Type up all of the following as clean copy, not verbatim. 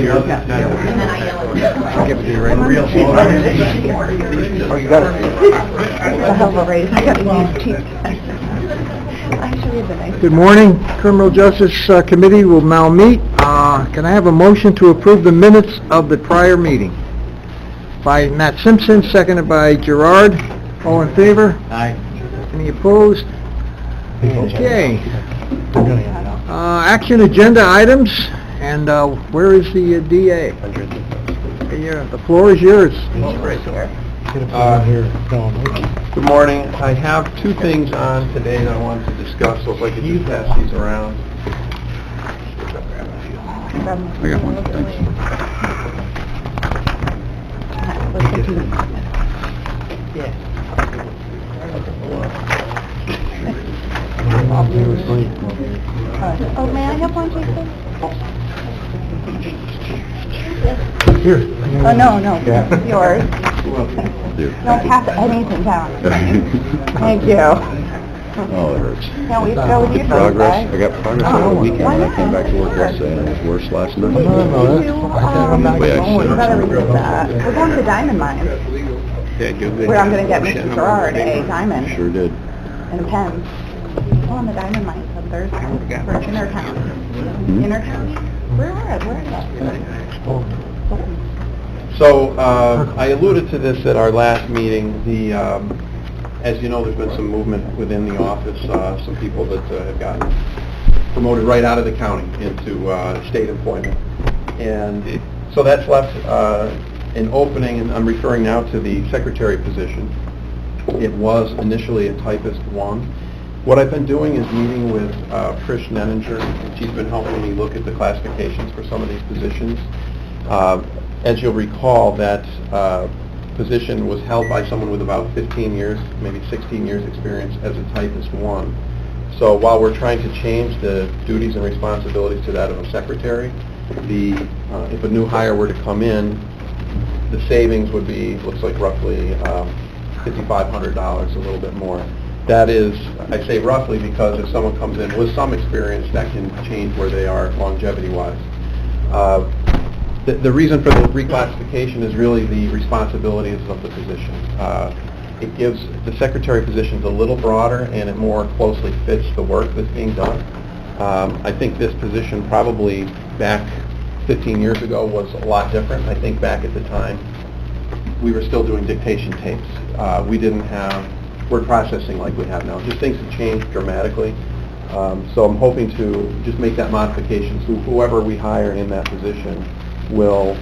here. And then I yell at I'll give it to you right now. Real slow. Oh, you got it. a hell of a raise. I got to use teeth. Actually, it's a nice. Good morning. Criminal Justice Committee will now meet. Can I have a motion to approve the minutes of the prior meeting? By Matt Simpson, seconded by Gerard. All in favor? Aye. Any opposed? Okay. Action agenda items, and where is the DA? Here, the floor is yours. Good morning. I have two things on today that I wanted to discuss, so if I could just pass these around. I got one. Oh, may I have one, Jason? Here. Oh, no, it's yours. Don't pass anything down. Thank you. Oh, it hurts. Can we go with you? Progress, I got progress over the weekend, why and I came not? back to work yesterday, and it was worse last night. We Way I sit. gotta revisit that. We're going to the diamond mine, Yeah, good. where I'm gonna get Mr. Gerard a diamond Sure did. and a pen. Go on the diamond mine on Thursday for inner town. Inner town? Where are it? Where is that? So, I alluded to this at our last meeting. As you know, there's been some movement within the office, some people that have gotten promoted right out of the county into state employment. And so that's left an opening, and I'm referring now to the secretary position. It was initially a typist 1. What I've been doing is meeting with Trish Nenninger. She's been helping me look at the classifications for some of these positions. As you'll recall, that position was held by someone with about 15 years, maybe 16 years experience as a typist 1. So while we're trying to change the duties and responsibilities to that of a secretary, if a new hire were to come in, the savings would be, looks like roughly $5,500, a little bit more. That is, I say roughly because if someone comes in with some experience, that can change where they are longevity-wise. The reason for the reclassification is really the responsibilities of the position. It gives the secretary positions a little broader, and it more closely fits the work that's being done. I think this position probably back 15 years ago was a lot different. I think back at the time, we were still doing dictation tapes. We didn't have word processing like we have now. Just things have changed dramatically. So I'm hoping to just make that modification so whoever we hire in that position will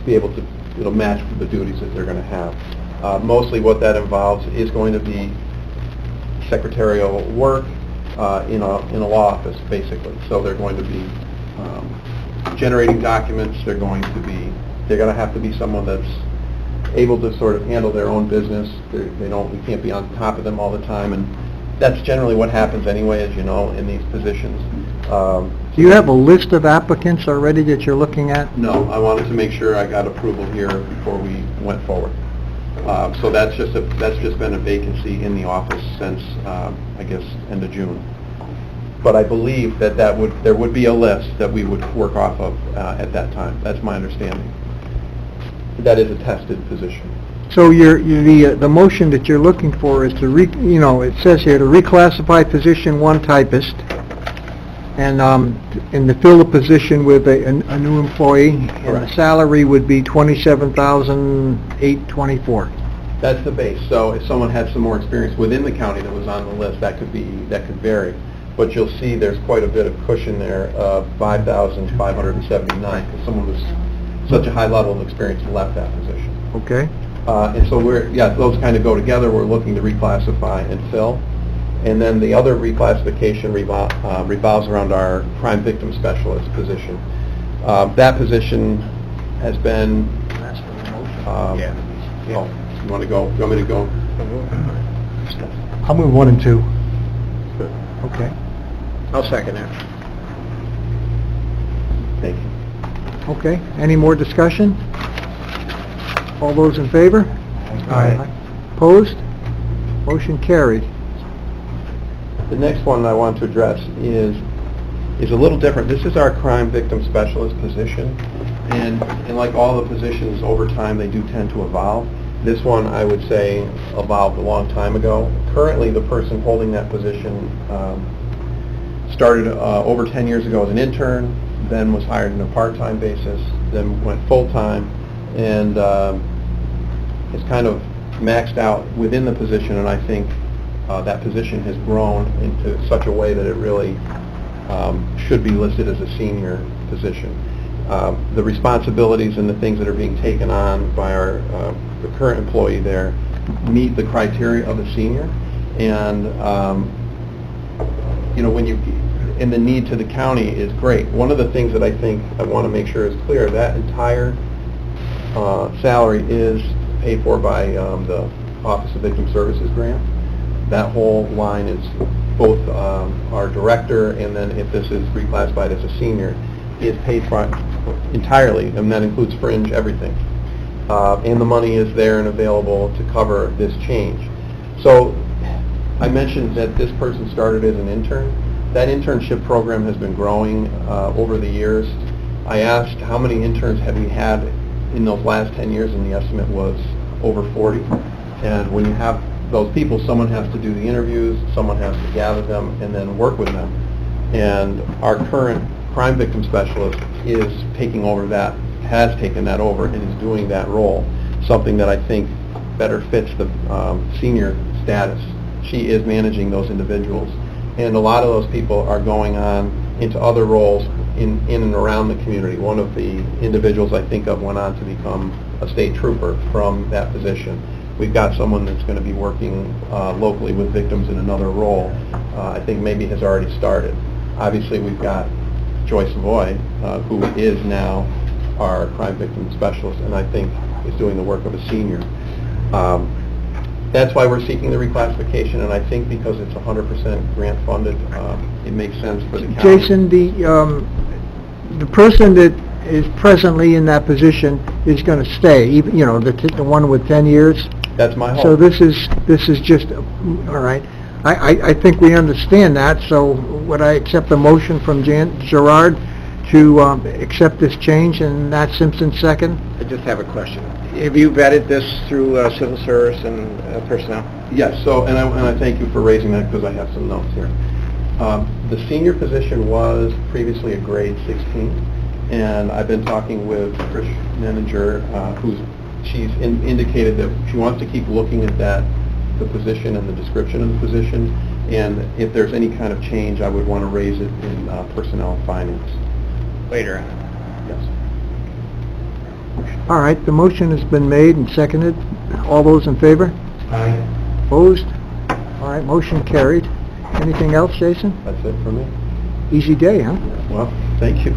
be able to, it'll match the duties that they're going to have. Mostly what that involves is going to be secretarial work in a law office, basically. So they're going to be generating documents. They're going to have to be someone that's able to sort of handle their own business. We can't be on top of them all the time, and that's generally what happens anyway, as you know, in these positions. Do you have a list of applicants already that you're looking at? No, I wanted to make sure I got approval here before we went forward. So that's just been a vacancy in the office since, I guess, end of June. But I believe that there would be a list that we would work off of at that time. That's my understanding. That is a tested position. So the motion that you're looking for is to it says here to reclassify position 1 typist, and to fill the position with a new employee, and the Correct. salary would be $27,824. That's the base. So if someone had some more experience within the county that was on the list, that could vary. But you'll see there's quite a bit of cushion there of $5,579 because someone with such a high level of experience left that position. Okay. And so those kind of go together. We're looking to reclassify and fill. And then the other reclassification revolves around our crime victim specialist position. That position has been... you want me to go? I'll move 1 and 2. Good. Okay. I'll second that. Thank you. Okay. Any more discussion? All those in favor? Aye. Opposed? Motion carried. The next one I want to address is a little different. This is our crime victim specialist position. And like all the positions, over time, they do tend to evolve. This one, I would say, evolved a long time ago. Currently, the person holding that position started over 10 years ago as an intern, then was hired on a part-time basis, then went full-time, and is kind of maxed out within the position, and I think that position has grown into such a way that it really should be listed as a senior position. The responsibilities and the things that are being taken on by the current employee there meet the criteria of a senior, and and the need to the county is great. One of the things that I think I want to make sure is clear, that entire salary is paid for by the Office of Victim Services grant. That whole line is both our director, and then if this is reclassified as a senior, is paid for entirely, and that includes fringe, everything. And the money is there and available to cover this change. So I mentioned that this person started as an intern. That internship program has been growing over the years. I asked how many interns have we had in those last 10 years, and the estimate was over 40. And when you have those people, someone has to do the interviews, someone has to gather them, and then work with them. And our current crime victim specialist is taking over that, has taken that over, and is doing that role, something that I think better fits the senior status. She is managing those individuals. And a lot of those people are going on into other roles in and around the community. One of the individuals I think of went on to become a state trooper from that position. We've got someone that's going to be working locally with victims in another role. I think maybe has already started. Obviously, we've got Joyce Savoy, who is now our crime victim specialist, and I think is doing the work of a senior. That's why we're seeking the reclassification, and I think because it's 100% grant funded, it makes sense for the county. Jason, the person that is presently in that position is going to stay, even, the one with 10 years? That's my hope. So this is just, all right. I think we understand that, so would I accept a motion from Gerard to accept this change, and Nat Simpson second? I just have a question. Have you vetted this through civil service and personnel? Yes, so, and I thank you for raising that because I have some notes here. The senior position was previously a grade 16, and I've been talking with Trish Menninger, she's indicated that she wants to keep looking at the position and the description of the position, and if there's any kind of change, I would want to raise it in personnel finance. Later on. Yes. All right, the motion has been made and seconded. All those in favor? Aye. Opposed? All right, motion carried. Anything else, Jason? That's it for me. Easy day, huh? Well, thank you.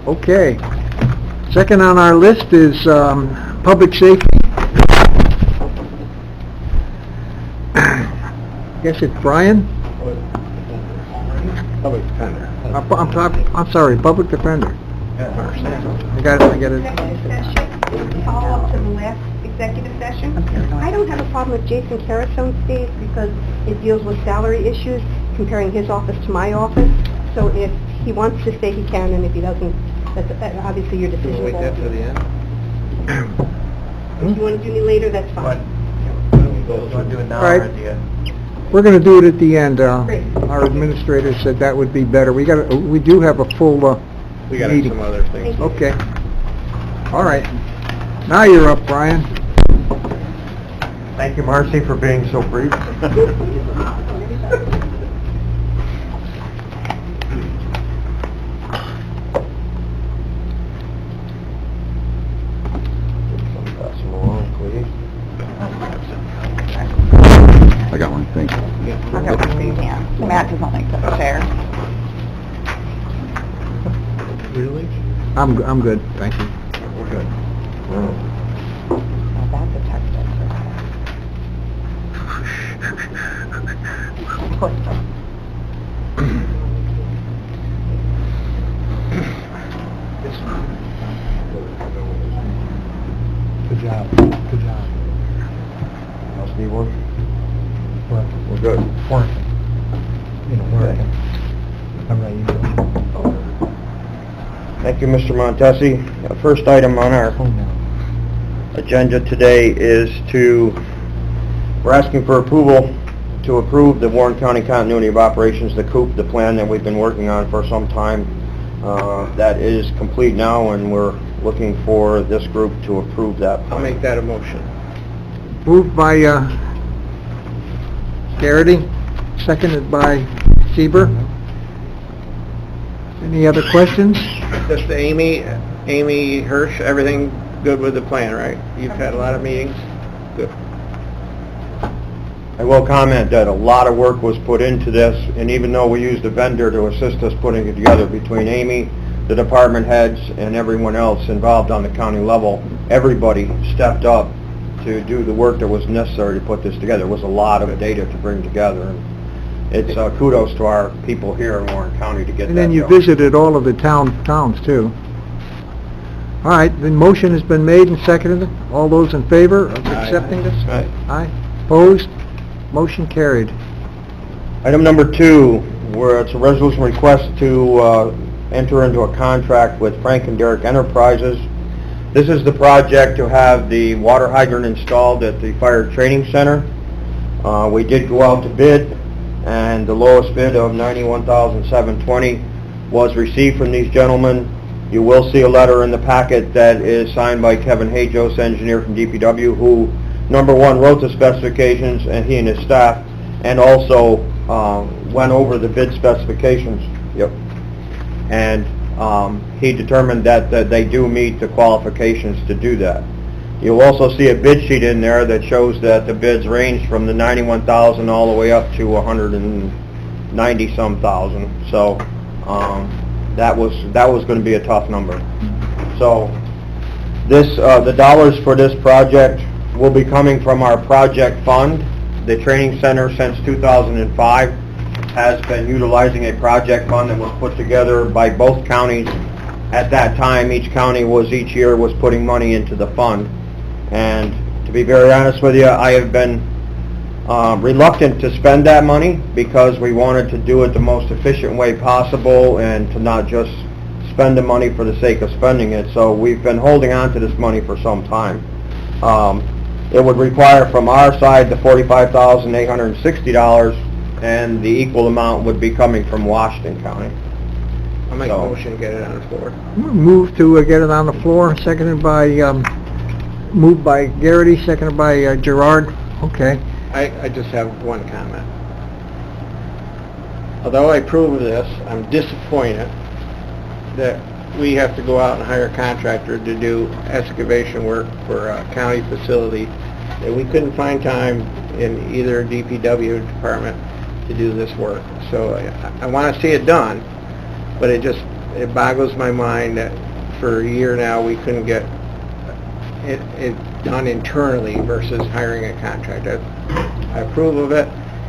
Okay. Second on our list is public safety. Guess it's Brian? Public defender. I'm sorry, public defender. I got it. Executive session, follow up to the last executive session. I don't have a problem with Jason Carasone stays because it deals with salary issues, comparing his office to my office. So if he wants to stay, he can, and if he doesn't, that's obviously your decision. Wait that to the end? If you want to do me later, that's fine. You want to do it now All right. or at the end? We're going to do it at the end. Great. Our administrator said that would be better. We do have a full We got meeting. some other things. Thank you. Okay. All right. Now you're up, Brian. Thank you, Marcy, for being so brief. Pass them along, please. I got one, thank you. I've got one for you, Dan. Matt does not like the chair. Really? I'm good, thank you. We're good. That's a text. Good job. Good job. How's Steve working? Working. We're good. Working. Working. I'm ready to go. Thank you, Mr. Montesi. First item on our agenda today is we're asking for approval to approve the Warren County Continuity of Operations, the COOP, the plan that we've been working on for some time. That is complete now, and we're looking for this group to approve that. I'll make that a motion. Moved by Garrity, seconded by Seaver. Any other questions? Just Amy Hirsch, everything good with the plan, right? You've had a lot of meetings? Good. I will comment that a lot of work was put into this, and even though we used a vendor to assist us putting it together, between Amy, the department heads, and everyone else involved on the county level, everybody stepped up to do the work that was necessary to put this together. It was a lot of data to bring together, and it's kudos to our people here in Warren County to get that And then you done. visited all of the towns too. All right, the motion has been made and seconded. All those in favor of accepting this? Aye. Aye. Opposed? Motion carried. Item number 2, where it's a resolution request to enter into a contract with Frank and Derrick Enterprises. This is the project to have the water hydrant installed at the fire training center. We did go out to bid, and the lowest bid of $91,720 was received from these gentlemen. You will see a letter in the packet that is signed by Kevin Hajos, engineer from DPW, who, number one, wrote the specifications, and he and his staff, and also went over the bid specifications. Yep. And he determined that they do meet the qualifications to do that. You'll also see a bid sheet in there that shows that the bids range from the $91,000 all the way up to $190-some thousand. So that was going to be a tough number. So this the dollars for this project will be coming from our project fund. The training center since 2005 has been utilizing a project fund that was put together by both counties. At that time, each year was putting money into the fund. And to be very honest with you, I have been reluctant to spend that money because we wanted to do it the most efficient way possible and to not just spend the money for the sake of spending it. So we've been holding on to this money for some time. It would require from our side the $45,860, and the equal amount would be coming from Washington County. I'll make a motion to get it on the floor. Move to get it on the floor, seconded by, moved by Garrity, seconded by Gerard. Okay. I just have one comment. Although I approve of this, I'm disappointed that we have to go out and hire a contractor to do excavation work for a county facility that we couldn't find time in either DPW department to do this work. So I want to see it done, but it boggles my mind that for a year now we couldn't get it done internally versus hiring a contractor. I approve of it.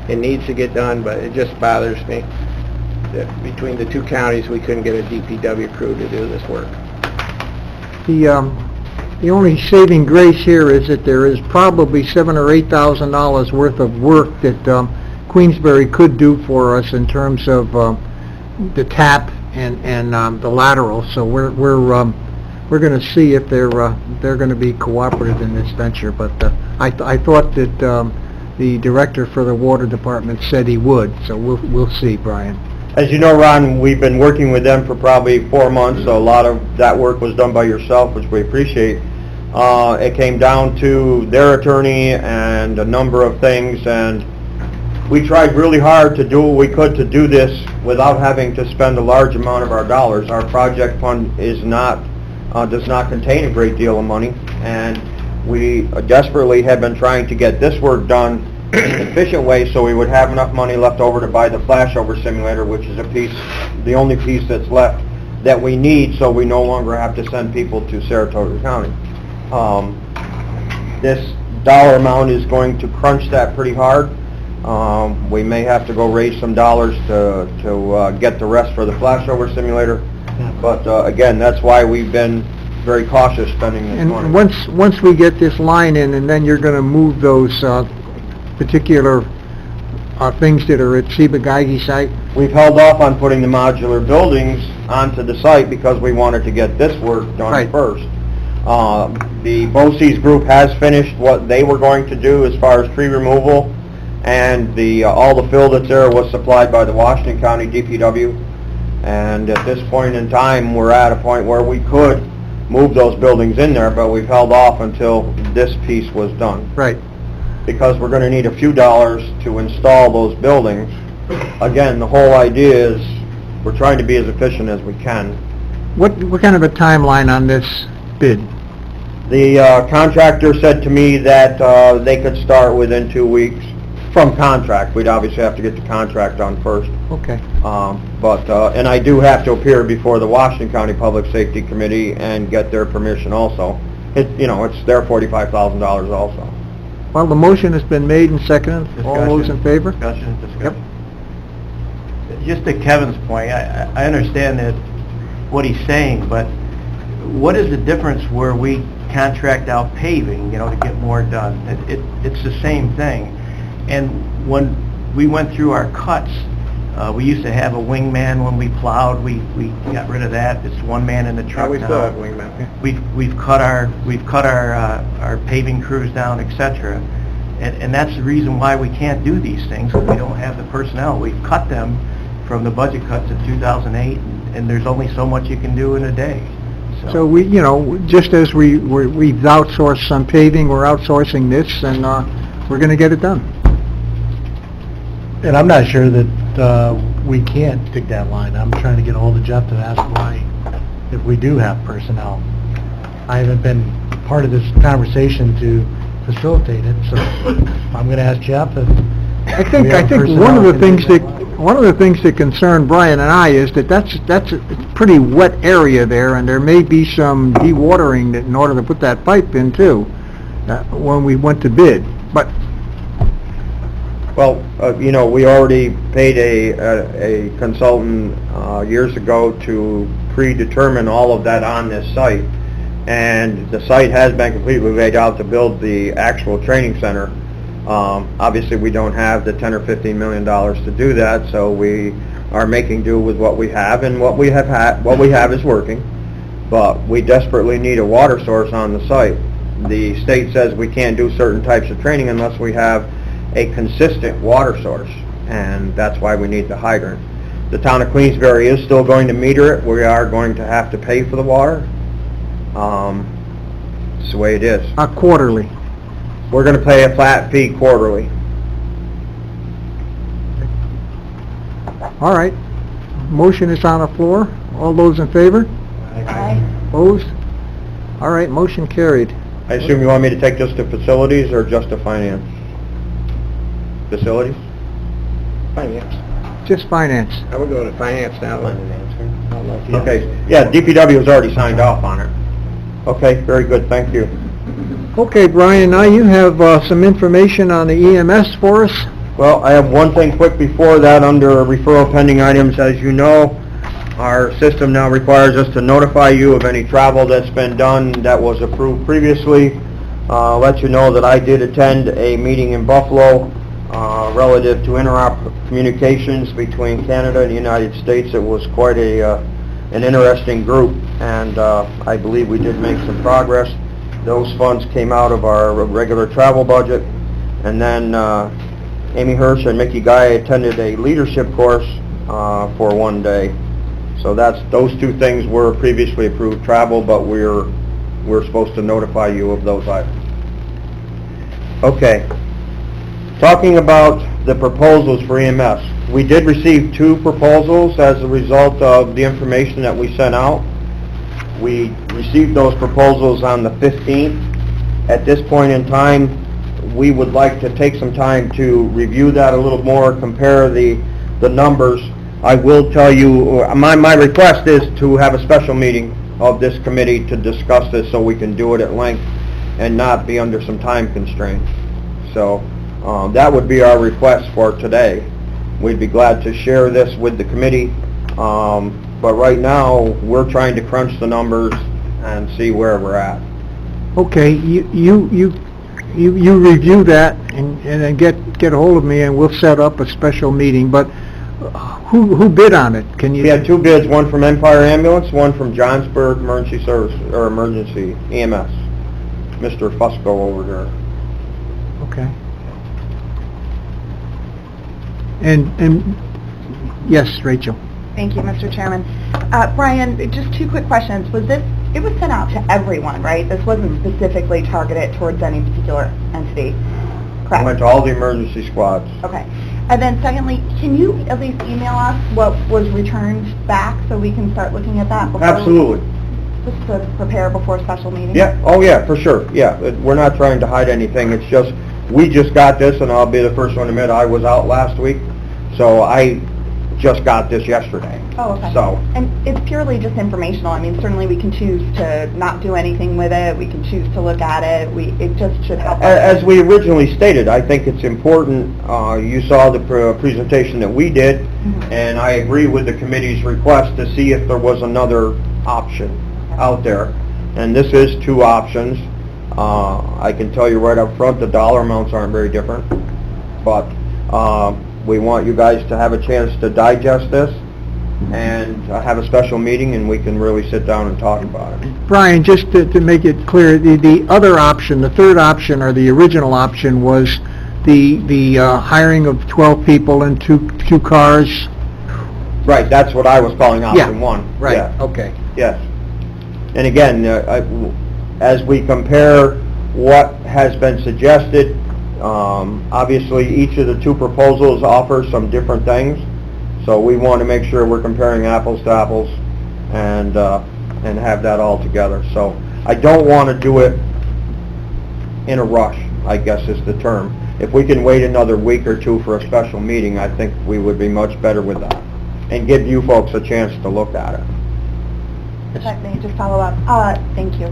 It needs to get done, but it just bothers me that between the two counties we couldn't get a DPW crew to do this work. The only saving grace here is that there is probably $7,000 or $8,000 worth of work that Queensbury could do for us in terms of the tap and the lateral. So we're going to see if they're going to be cooperative in this venture. But I thought that the director for the water department said he would. So we'll see, Brian. As you know, Ron, we've been working with them for probably 4 months, so a lot of that work was done by yourself, which we appreciate. It came down to their attorney and a number of things, and we tried really hard to do what we could to do this without having to spend a large amount of our dollars. Our project fund does not contain a great deal of money, and we desperately have been trying to get this work done in an efficient way so we would have enough money left over to buy the flashover simulator, which is the only piece that's left that we need, so we no longer have to send people to Saratoga County. This dollar amount is going to crunch that pretty hard. We may have to go raise some dollars to get the rest for the flashover simulator, but again, that's why we've been very cautious spending this money. And once we get this line in, and then you're going to move those particular things that are at Ciba-Geigy site? We've held off on putting the modular buildings onto the site because we wanted to get this work done Right. first. The BOCES group has finished what they were going to do as far as tree removal, and all the fill that's there was supplied by the Washington County DPW. And at this point in time, we're at a point where we could move those buildings in there, but we've held off until this piece was done. Right. Because we're gonna need a few dollars to install those buildings. Again, the whole idea is, we're trying to be as efficient as we can. What kind of a timeline on this bid? The contractor said to me that they could start within 2 weeks from contract. We'd obviously have to get the contract done first. Okay. And I do have to appear before the Washington County Public Safety Committee and get their permission also. It's their $45,000 also. Well, the motion has been made and seconded. All those in favor? Discussion. Just to Kevin's point, I understand that what he's saying, but what is the difference where we contract out paving, to get more done? It's the same thing. And when we went through our cuts, we used to have a wingman when we plowed. We got rid of that. It's one man in the truck now. wingman. We've cut our paving crews down, etc. And that's the reason why we can't do these things, because we don't have the personnel. We've cut them from the budget cuts of 2008, and there's only so much you can do in a day. So we, just as we've outsourced some paving, we're outsourcing this, and we're going to get it done. And I'm not sure that we can't dig that line. I'm trying to get a hold of Jeff to ask why, if we do have personnel. I haven't been part of this conversation to facilitate it, so I'm going to ask Jeff if I think we have one of the personnel things that concern Brian and I is that that's a pretty wet area there, and there may be some dewatering that in order to put that pipe in too, when we went to bid. But Well, we already paid a consultant years ago to predetermine all of that on this site, and the site has been completely laid out to build the actual training center. Obviously, we don't have the $10 or $15 million to do that, so we are making do with what we have, and what we have is working. But we desperately need a water source on the site. The state says we can't do certain types of training unless we have a consistent water source, and that's why we need the hydrant. The town of Queensbury is still going to meter it. We are going to have to pay for the water. It's the way it is. quarterly. We're going to pay a flat fee quarterly. All right. Motion is on the floor. All those in favor? Opposed? All right, motion carried. I assume you want me to take just to facilities or just to finance? Facilities? Finance. Just finance. I would go to finance now. Okay, yeah, DPW has already signed off on it. Okay, very good, thank you. Okay, Brian, now you have some information on the EMS for us. Well, I have one thing quick before that under referral pending items. As you know, our system now requires us to notify you of any travel that's been done that was approved previously. Let you know that I did attend a meeting in Buffalo relative to interop communications between Canada and the United States. It was quite an interesting group, and I believe we did make some progress. Those funds came out of our regular travel budget, and then Amy Hirsch and Mickey Guy attended a leadership course for one day. So those two things were previously approved travel, but we're supposed to notify you of those items. Okay. Talking about the proposals for EMS, we did receive 2 proposals as a result of the information that we sent out. We received those proposals on the 15th. At this point in time, we would like to take some time to review that a little more, compare the numbers. I will tell you, my request is to have a special meeting of this committee to discuss this so we can do it at length and not be under some time constraints. So that would be our request for today. We'd be glad to share this with the committee, but right now we're trying to crunch the numbers and see where we're at. Okay, you you review that and then get a hold of me and we'll set up a special meeting, but who bid on it? Can you? We had two bids, one from Empire Ambulance, one from Johnsburg Emergency Service, or Emergency EMS, Mr. Fusco over there. Okay. And, yes, Rachel. Thank you, Mr. Chairman. Brian, just two quick questions. It was sent out to everyone, right? This wasn't specifically targeted towards any particular entity, correct? Went to all the emergency squads. Okay. And then secondly, can you at least email us what was returned back so we can start looking at that? Absolutely. Just to prepare before special meeting? Yeah, oh yeah, for sure, yeah. We're not trying to hide anything, it's just, we just got this, and I'll be the first one to admit, I was out last week, so I just got this yesterday. Oh, okay. So, And it's purely just informational. I mean, certainly we can choose to not do anything with it. We can choose to look at it. It just should help us. as we originally stated, I think it's important, you saw the presentation that we did, and I agree with the committee's request to see if there was another option out there. And this is two options. I can tell you right up front, the dollar amounts aren't very different, but we want you guys to have a chance to digest this and have a special meeting, and we can really sit down and talk about it. Brian, just to make it clear, the other option, the third option, or the original option, was the hiring of 12 people and two cars. Right, that's what I was calling option Yeah, one. Right, Yeah. okay. Yes. And again, as we compare what has been suggested, obviously each of the two proposals offer some different things, so we want to make sure we're comparing apples to apples and have that all together. So I don't want to do it in a rush, I guess is the term. If we can wait another week or two for a special meeting, I think we would be much better with that, and give you folks a chance to look at it. If I may just follow up. Thank you.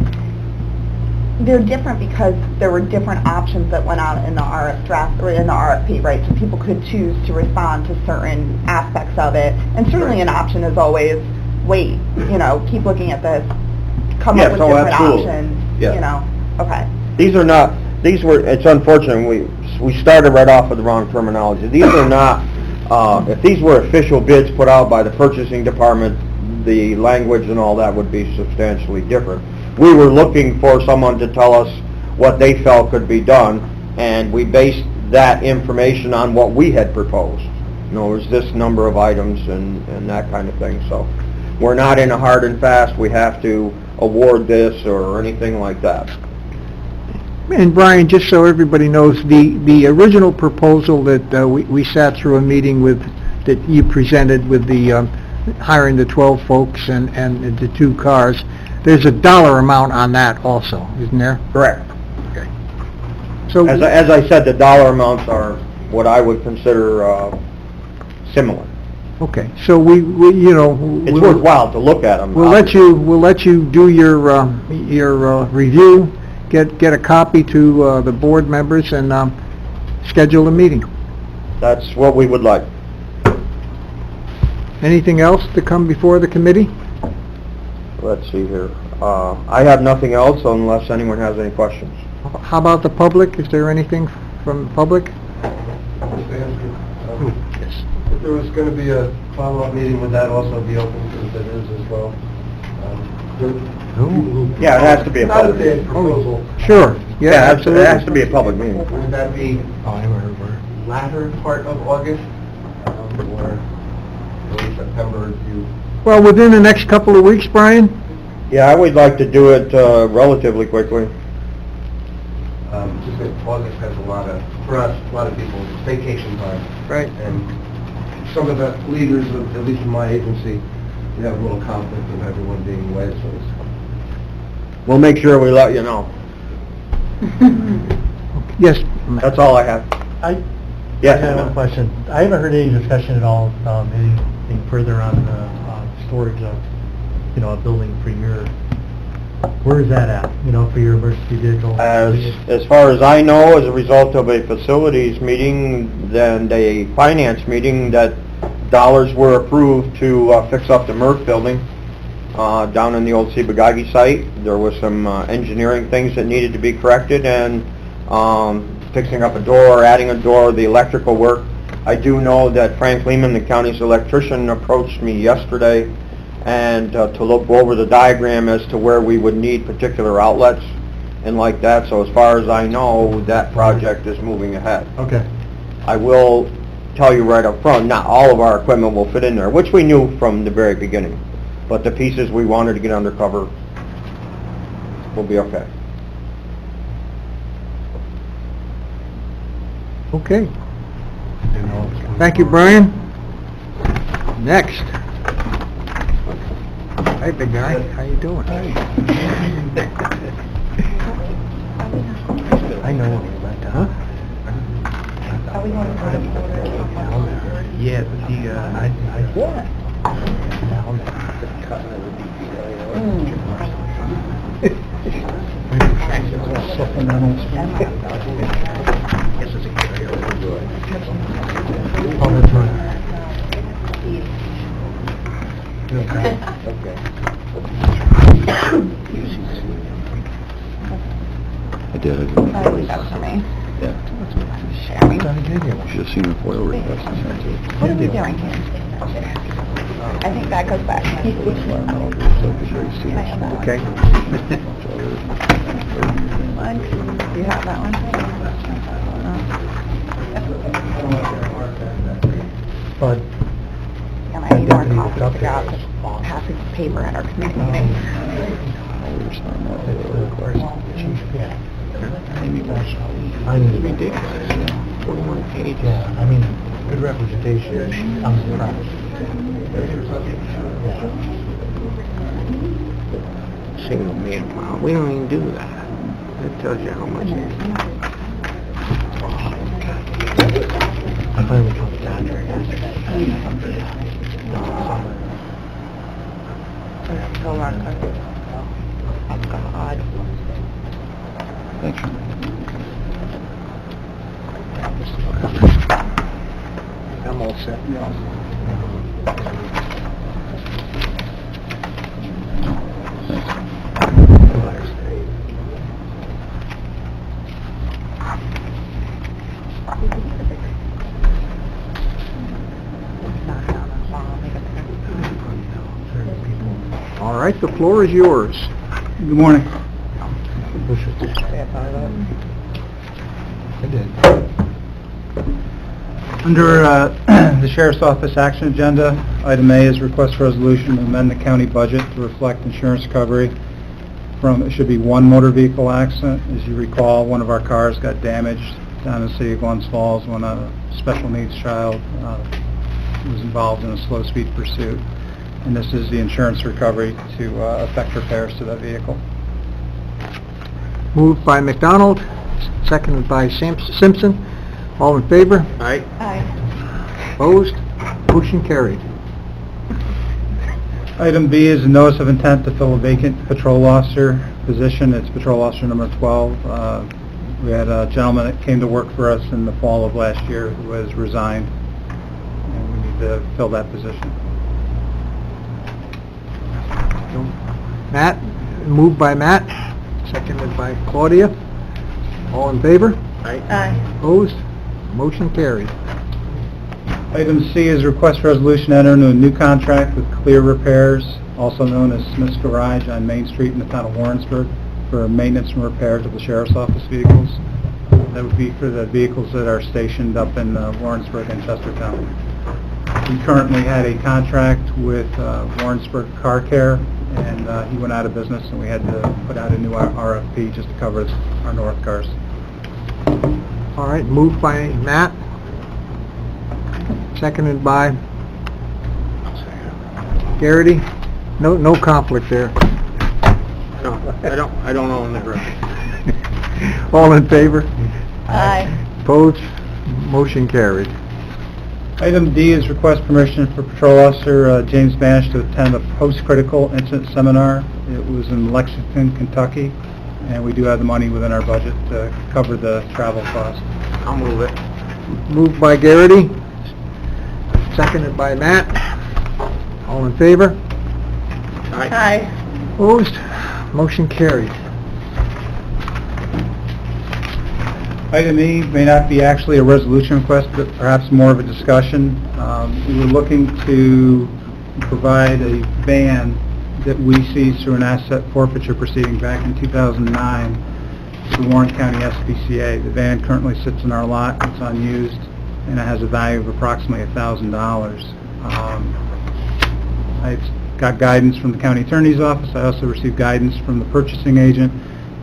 They're different because there were different options that went out in the draft or in the RFP, right? So people could choose to respond to certain aspects of it. And certainly an option is always wait, keep looking at this, come up with different absolutely. options, Yeah. Okay. It's unfortunate, we started right off with the wrong terminology. These are not, if these were official bids put out by the purchasing department, the language and all that would be substantially different. We were looking for someone to tell us what they felt could be done, and we based that information on what we had proposed. There's this number of items and that kind of thing, so we're not in a hard and fast, we have to award this or anything like that. And Brian, just so everybody knows, the original proposal that we sat through a meeting with, that you presented with the hiring the 12 folks and the two cars, there's a dollar amount on that also, isn't there? Correct. Okay. So, As I said, the dollar amounts are what I would consider similar. okay, so we It's worthwhile to look at them. we'll let you do your review, get a copy to the board members, and schedule a meeting. That's what we would like. Anything else to come before the committee? Let's see here. I have nothing else unless anyone has any questions. How about the public? Is there anything from the public? Yes. If there was going to be a follow-up meeting, would that also be open to the bidders as well? Yeah, it has to be a Not a public bid, meeting. proposal. Sure, yeah, It absolutely. has to be a public meeting. Would that be latter part of August, or early September, if you... Well, within the next couple of weeks, Brian? Yeah, I would like to do it relatively quickly. Just that August has a lot of, for us, a lot of people, it's vacation time. Right. And some of the leaders, at least in my agency, we have a little conflict of everyone being away, so it's... We'll make sure we let you know. Yes. That's all I have. I Yes. have one question. I haven't heard any discussion at all, anything further on the storage of, a building for your, where is that at, for your emergency vehicle? As far as I know, as a result of a facilities meeting and a finance meeting, that dollars were approved to fix up the Merck building down in the old Sibagagi site. There was some engineering things that needed to be corrected, and fixing up a door, adding a door, the electrical work. I do know that Frank Lehman, the county's electrician, approached me yesterday and to look over the diagram as to where we would need particular outlets and like that. So as far as I know, that project is moving ahead. Okay. I will tell you right up front, not all of our equipment will fit in there, which we knew from the very beginning. But the pieces we wanted to get undercover will be okay. Okay. Thank you, Brian. Next. Hey, big guy, how you doing? I know what you're about, huh? Are we going to put a Yeah, but the, I did. I'll leave that for me. Yeah. Sharing. Should have seen the FOIL request. What are we doing here? I think that goes back. Can I have that one? Okay. One, do you have that one? But And I need more copies to figure out the passing of paper at our committee meeting. I need to be ridiculous. 41 pages. Yeah, I mean, good representation. I'm surprised. Single man mile, we don't even do that. That tells you how much. I finally told the doctor yesterday. Hold on, oh God. Thanks. I'm all set. All right, the floor is yours. Good morning. I did. Under the Sheriff's Office action agenda, item A is request for resolution to amend the county budget to reflect insurance recovery from, it should be one motor vehicle accident. As you recall, one of our cars got damaged down in the city of Glens Falls when a special needs child was involved in a slow speed pursuit. And this is the insurance recovery to effect repairs to that vehicle. Moved by McDonald, seconded by Simpson. All in favor? Aye. Aye. Opposed? Motion carried. Item B is a notice of intent to fill a vacant patrol officer position. It's patrol officer number 12. We had a gentleman that came to work for us in the fall of last year who has resigned, and we need to fill that position. Matt, moved by Matt, seconded by Claudia. All in favor? Aye. Opposed? Motion carried. Item C is request resolution to enter into a new contract with Clear Repairs, also known as Smith's Garage on Main Street in the town of Warrensburg, for maintenance and repairs of the Sheriff's Office vehicles. That would be for the vehicles that are stationed up in Warrensburg and Chestertown. We currently had a contract with Warrensburg Car Care, and he went out of business, and we had to put out a new RFP just to cover our north cars. All right, moved by Matt, seconded by Garrity. No conflict there. No, I don't own the garage. All in favor? Aye. Opposed? Motion carried. Item D is request permission for Patrol Officer James Banish to attend a post-critical incident seminar. It was in Lexington, Kentucky, and we do have the money within our budget to cover the travel cost. I'll move it. Moved by Garrity, seconded by Matt. All in favor? Aye. Opposed? Motion carried. Item E may not be actually a resolution request, but perhaps more of a discussion. We were looking to provide a van that we seized through an asset forfeiture proceeding back in 2009 to the Warren County SPCA. The van currently sits in our lot, it's unused, and it has a value of approximately $1,000. I got guidance from the county attorney's office. I also received guidance from the purchasing agent,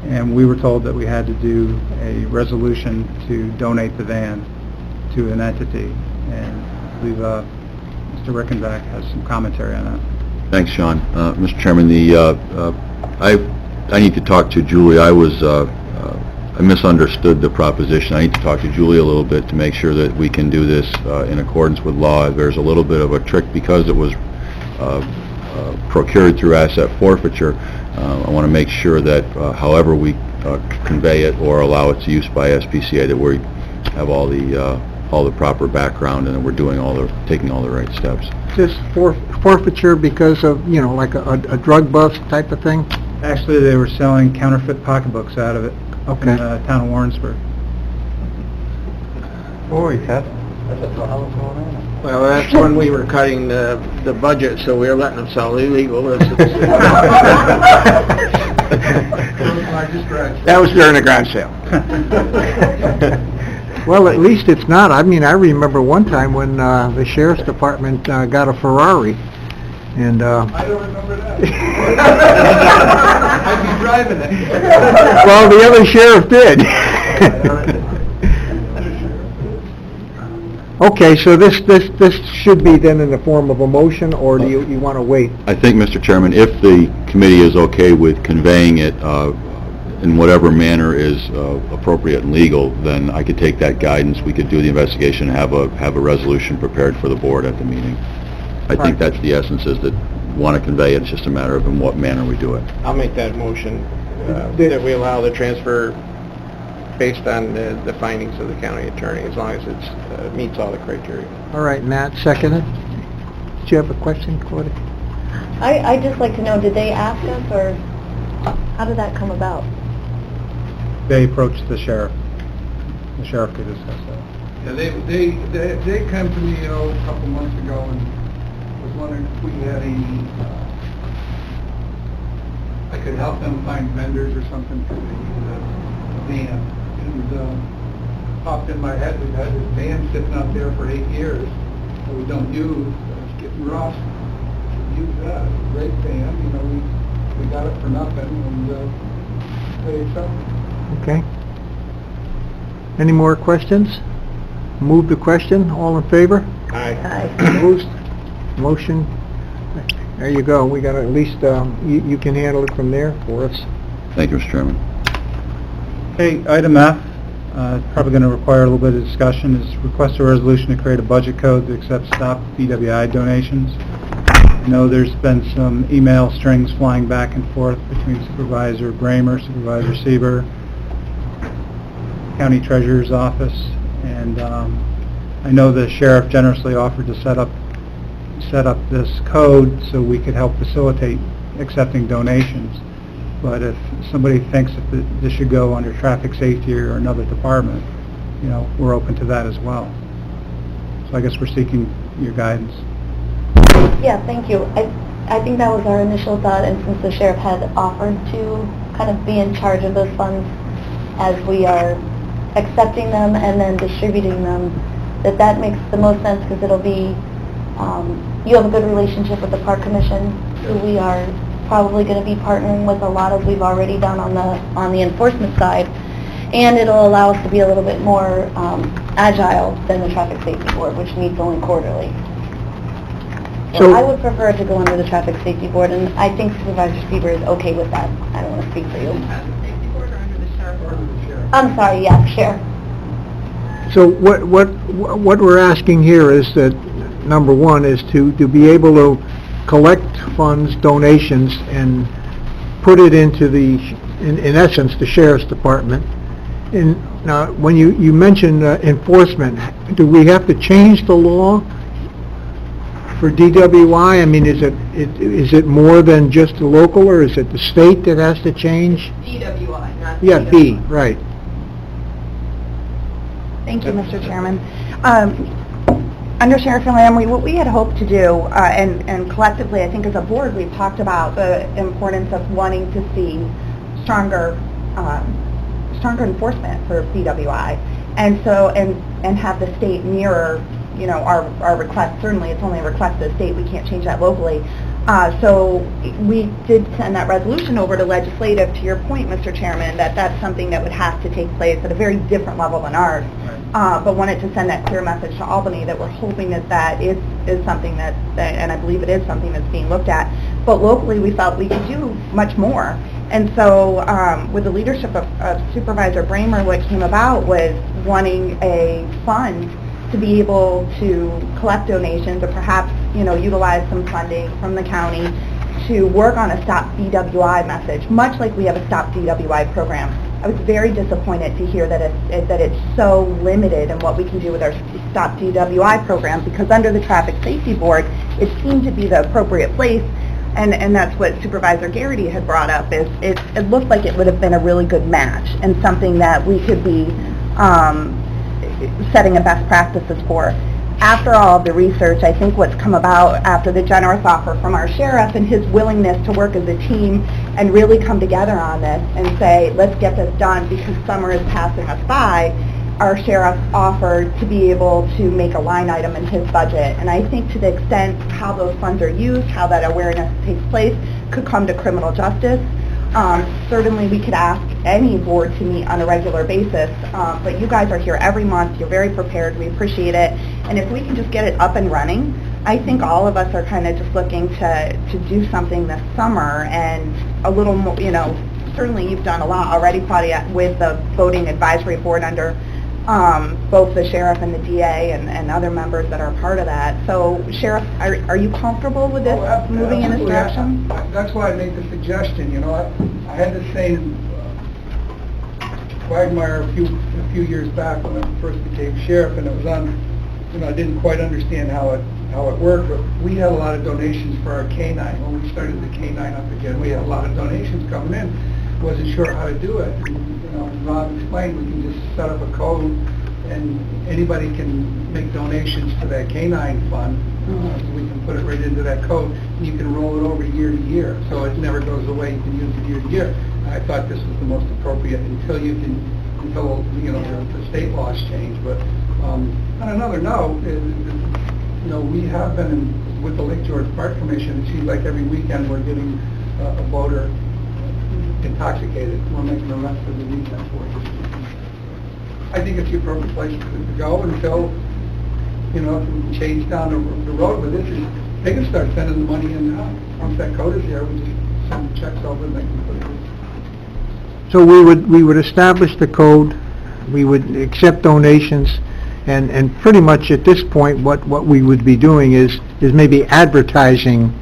and we were told that we had to do a resolution to donate the van to an entity. And I believe Mr. Rickenback has some commentary on that. Thanks, Sean. Mr. Chairman, I need to talk to Julie. I misunderstood the proposition. I need to talk to Julie a little bit to make sure that we can do this in accordance with law. There's a little bit of a trick because it was procured through asset forfeiture. I want to make sure that however we convey it or allow its use by SPCA, that we have all the proper background and that we're taking all the right steps. Is this forfeiture because of, like a drug bust type of thing? Actually, they were selling counterfeit pocketbooks out of it Okay. in the town of Warrensburg. Boy, Ted. Well, that's when we were cutting the budget, so we were letting them sell illegal. That was during the garage sale. Well, at least it's not. I mean, I remember one time when the sheriff's department got a Ferrari, and I don't remember that. I'd be driving it. well, the other sheriff did. Okay, so this should be then in the form of a motion, or do you want to wait? I think, Mr. Chairman, if the committee is okay with conveying it in whatever manner is appropriate and legal, then I could take that guidance. We could do the investigation and have a resolution prepared for the board at the meeting. I think that's the essence, is that we want to convey it. It's just a matter of in what manner we do it. I'll make that motion, that we allow the transfer based on the findings of the county attorney, as long as it meets all the criteria. All right, Matt, seconded. Do you have a question, Claudia? I'd just like to know, did they ask us, or how did that come about? They approached the sheriff. The sheriff could discuss that. Yeah, they come to me, a couple months ago and was wondering if we had any, I could help them find vendors or something for the van. And popped in my head, we've had this van sitting out there for 8 years that we don't use. It's getting rough. Use that. It's a great van. We got it for nothing, and they accepted. Okay. Any more questions? Move the question. All in favor? Aye. Opposed? Motion. There you go. We got at least, you can handle it from there for us. Thank you, Mr. Chairman. Okay, item F, probably going to require a little bit of discussion, is request a resolution to create a budget code to accept stop DWI donations. I know there's been some email strings flying back and forth between Supervisor Bramer, Supervisor Sieber, County Treasurer's Office, and I know the sheriff generously offered to set up this code so we could help facilitate accepting donations. But if somebody thinks that this should go under traffic safety or another department, we're open to that as well. So I guess we're seeking your guidance. Yeah, thank you. I think that was our initial thought, and since the sheriff had offered to kind of be in charge of those funds as we are accepting them and then distributing them, that makes the most sense, because it'll be, you have a good relationship with the Park Commission, who we are probably going to be partnering with a lot of, we've already done on the enforcement side, and it'll allow us to be a little bit more agile than the Traffic Safety Board, which meets only quarterly. So I would prefer it to go under the Traffic Safety Board, and I think Supervisor Sieber is okay with that. I don't want to speak for you. Safety board or under the sheriff? Or under the sheriff. I'm sorry, yeah, Sheriff. So what we're asking here is that, number one, is to be able to collect funds, donations, and put it into in essence, the sheriff's department. And now, when you mentioned enforcement, do we have to change the law for DWI? I mean, is it more than just the local, or is it the state that has to change? DWI, not Yeah, B, right. Thank you, Mr. Chairman. Under Sheriff Lamb, what we had hoped to do, and collectively, I think as a board, we've talked about the importance of wanting to see stronger enforcement for BWI, and so and have the state mirror, you know, our request. Certainly, it's only a request of the state. We can't change that locally. So we did send that resolution over to legislative, to your point, Mr. Chairman, that that's something that would have to take place at a very different level than ours. But wanted to send that clear message to Albany that we're hoping that is something that, and I believe it is something that's being looked at. But locally, we felt we could do much more. And so with the leadership of Supervisor Bramer, what came about was wanting a fund to be able to collect donations or perhaps, you know, utilize some funding from the county to work on a Stop DWI message, much like we have a Stop DWI program. I was very disappointed to hear that it's so limited in what we can do with our Stop DWI program, because under the Traffic Safety Board, it seemed to be the appropriate place, and that's what Supervisor Garrity had brought up, is it looked like it would have been a really good match and something that we could be setting a best practices for. After all of the research, I think what's come about after the generous offer from our sheriff and his willingness to work as a team and really come together on this and say, let's get this done because summer is passing us by, our sheriff offered to be able to make a line item in his budget. And I think to the extent how those funds are used, how that awareness takes place, could come to criminal justice. Certainly we could ask any board to meet on a regular basis, but you guys are here every month, you're very prepared, we appreciate it, and if we can just get it up and running, I think all of us are kind of just looking to do something this summer, and a little more, you know, certainly you've done a lot already, Claudia, with the voting advisory board under both the sheriff and the DA and other members that are part of that. So, Sheriff, are you comfortable with this moving in this direction? That's why I made the suggestion. You know, I had to say Quagmire a few years back when I first became sheriff, and it was on. You know, I didn't quite understand how it worked, but we had a lot of donations for our K-9. When we started the K-9 up again, we had a lot of donations coming in. Wasn't sure how to do it. And, you know, Rob explained we can just set up a code and anybody can make donations to that K-9 fund. So we can put it right into that code and you can roll it over year to year. So it never goes away, you can use it year to year. I thought this was the most appropriate until you know, the state laws change. But on another note, you know, we have been with the Lake George Park Commission. It seems like every weekend we're getting a voter intoxicated. We're making arrests for the weekend for it. I think it's the appropriate place to go until, you know, if we can change down the road with this. They can start sending the money in now. Once that code is here, we just send the checks over and they can put it in. So we would establish the code, we would accept donations, and pretty much at this point what we would be doing is maybe advertising,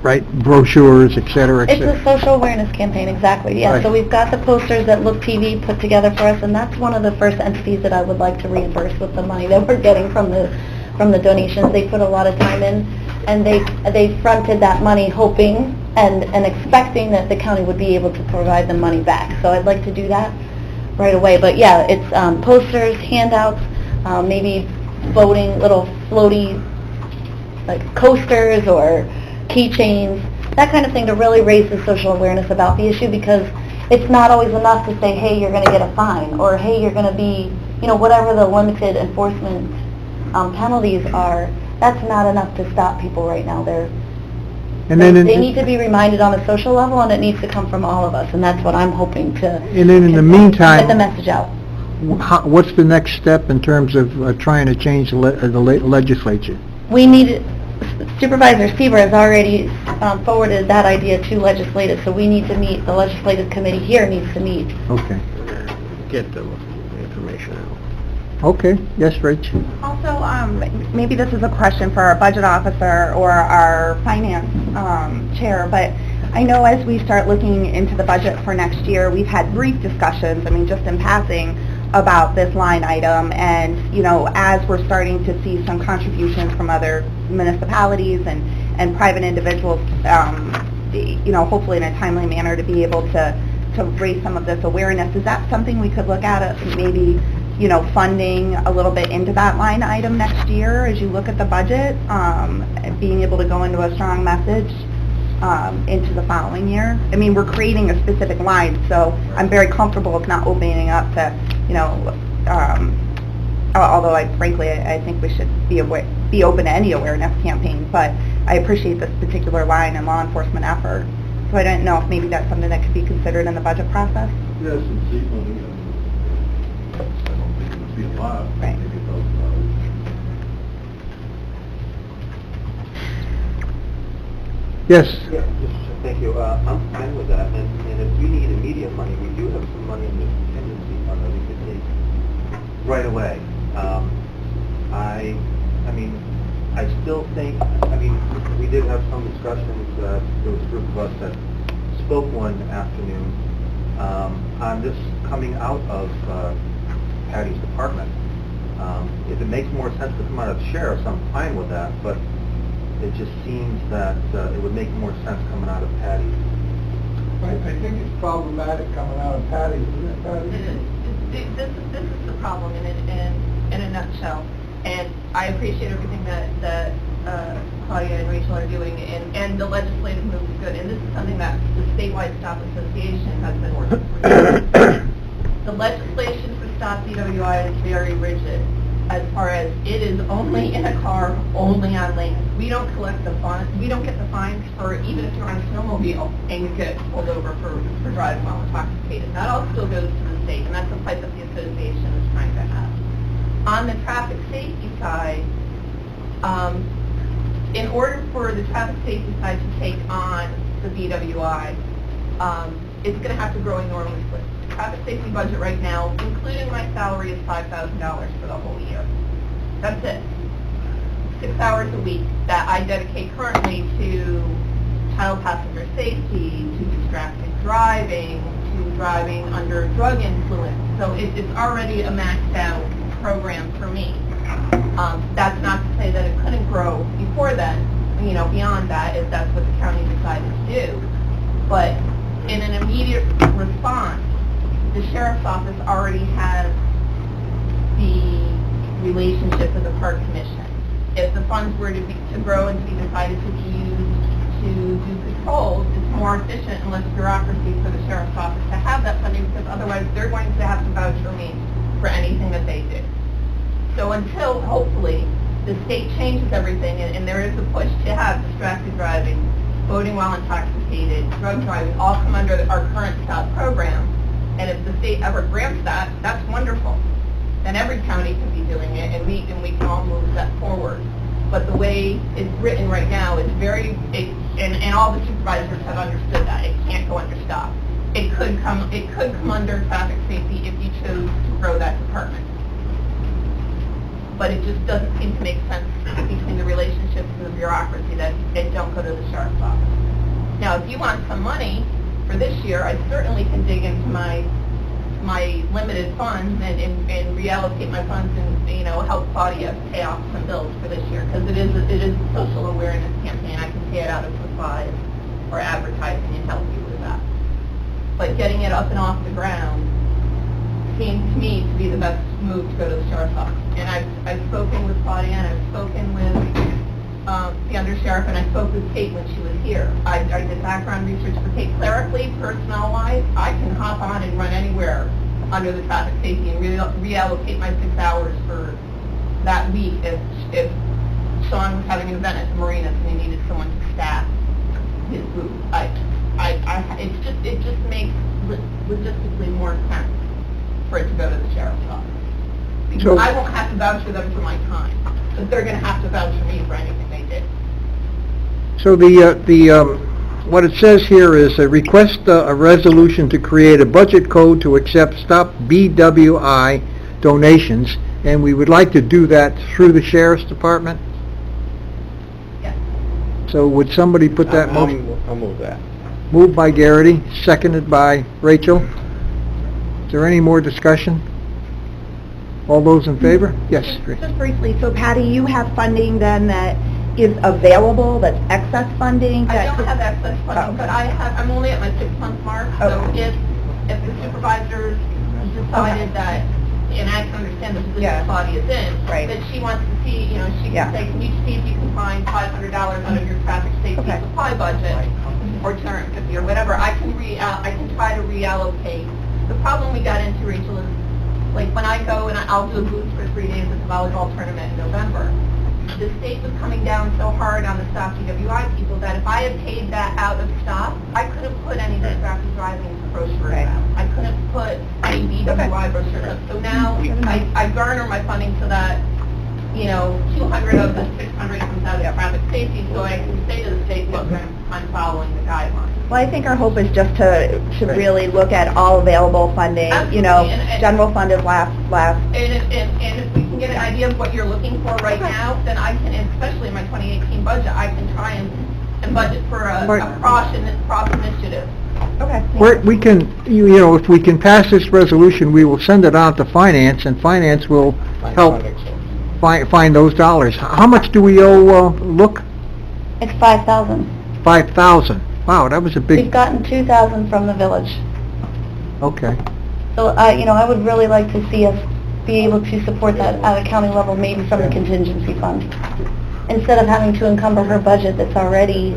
right, brochures, et cetera, et It's cetera. a social awareness campaign, exactly, yeah. Right. So we've got the posters that Look TV put together for us, and that's one of the first entities that I would like to reimburse with the money that we're getting from the donations. They put a lot of time in, and they fronted that money hoping and expecting that the county would be able to provide the money back. So I'd like to do that right away. But yeah, it's posters, handouts, maybe voting, little floaty like coasters or keychains, that kind of thing, to really raise the social awareness about the issue, because it's not always enough to say, hey, you're going to get a fine, or hey, you're going to be, you know, whatever the limited enforcement penalties are. That's not enough to stop people right now. They need to be reminded on a social level, and it needs to come from all of us, and that's what I'm hoping to And then in the meantime, get the message out. what's the next step in terms of trying to change the legislature? We need, Supervisor Seaver has already forwarded that idea to legislative, so we need to meet, the legislative committee here needs to meet. Okay. Get the information out. Okay. Yes, Rich. Also, maybe this is a question for our budget officer or our finance chair, but I know as we start looking into the budget for next year, we've had brief discussions, I mean, just in passing, about this line item, and, you know, as we're starting to see some contributions from other municipalities and private individuals, you know, hopefully in a timely manner to be able to raise some of this awareness. Is that something we could look at maybe funding a little bit into that line item next year as you look at the budget, being able to go into a strong message into the following year. I mean, we're creating a specific line, so I'm very comfortable with not opening up to, although I think we should be open to any awareness campaign, but I appreciate this particular line in law enforcement effort. So I don't know if maybe that's something that could be considered in the budget process. Yes, and seed money, I don't think it would be a lot, Right. maybe $1,000. Yes. Yeah, thank you. I'm fine with that, and if we need immediate money, we do have some money in the contingency fund that we could take right away. I still think, we did have some discussions, there was a group of us that spoke one afternoon on this coming out of Patty's department. If it makes more sense to come out of the sheriff's, I'm fine with that, but it just seems that it would make more sense coming out of Patty's. I think it's problematic coming out of Patty's, isn't it, Patty? This is the problem in a nutshell. And I appreciate everything that Claudia and Rachel are doing, and the legislative move is good. And this is something that the statewide Stop Association has been working for. The legislation for Stop DWI is very rigid as far as it is only in a car, only on lanes. We don't collect the fines. We don't get the fines for even if you're on a snowmobile and you get pulled over for driving while intoxicated. That all still goes to the state, and that's the fight that the association is trying to have. On the traffic safety side, in order for the traffic safety side to take on the BWI, it's going to have to grow enormously. The traffic safety budget right now, including my salary, is $5,000 for the whole year. That's it. 6 hours a week that I dedicate currently to child passenger safety, to distracted driving, to driving under drug influence. So it's already a maxed out program for me. That's not to say that it couldn't grow before then, beyond that, if that's what the county decided to do. But in an immediate response, the sheriff's office already has the relationship with the park commission. If the funds were to grow and to be decided to be used to do patrols, it's more efficient and less bureaucracy for the sheriff's office to have that funding, because otherwise they're going to have to vouch for me for anything that they do. So until, hopefully, the state changes everything and there is a push to have distracted driving, voting while intoxicated, drug driving, all come under our current STOP program, and if the state ever grants that, that's wonderful. Then every county can be doing it, and we can all move that forward. But the way it's written right now is and all the supervisors have understood that. It can't go under STOP. It could come under traffic safety if you chose to grow that department. But it just doesn't seem to make sense between the relationships and the bureaucracy that it don't go to the sheriff's office. Now, if you want some money for this year, I certainly can dig into my limited funds and reallocate my funds and help Claudia pay off some bills for this year, because it is a social awareness campaign. I can pay it out of supplies or advertising and help you with that. But getting it up and off the ground seems to me to be the best move to go to the sheriff's office. And I've spoken with Claudia, and I've spoken with the undersheriff, and I spoke with Kate when she was here. I did background research for Kate. Clerically, personnel-wise, I can hop on and run anywhere under the traffic safety and reallocate my 6 hours for that week if Sean was having an event at the marinas and he needed someone to staff his booth. It just makes logistically more sense for it to go to the sheriff's office. Because I won't have to vouch for them for my time, but they're going to have to vouch for me for anything they did. So what it says here is request a resolution to create a budget code to accept Stop BWI donations, and we would like to do that through the sheriff's department. Yes. So would somebody put that motion? I'll move that. Moved by Garrity, seconded by Rachel. Is there any more discussion? All those in favor? Yes. Just briefly, so Patty, you have funding then that is available, that's excess funding? I don't have excess funding, but I'm only at my 6-month mark, so if the supervisors decided that and I can understand the position Yeah. Claudia's in, Right. that she wants to see, you know, she Yeah. can say, can you see if you can find $500 out of your traffic safety Okay. supply budget, or 250 or whatever, I can try to reallocate. The problem we got into, Rachel, is, like, when I go and I'll do a booth for 3 days at the volleyball tournament in November, the state was coming down so hard on the stop DWI people that if I had paid that out of stop, I couldn't put any distracted driving brochures Right. out. I couldn't put any DWI brochures out. So now I garner my funding so that, you know, 200 of the 600 comes out of traffic safety, so I can say to the state, look, I'm following the guidelines. Well, I think our hope is just to really look at all available funding, you know, Absolutely, and- general fund is last. And if we can get an idea of what you're looking for right now, then I can, especially in my 2018 budget, I can try and budget for a cross initiative. Okay. We can, you know, if we can pass this resolution, we will send it on to finance, and finance will help find those dollars. How much do we owe, Look? It's 5,000. 5,000. Wow, that was a We've big, gotten 2,000 from the village. okay. So I would really like to see us be able to support that at a county level, maybe from the contingency fund, instead of having to encumber her budget that's already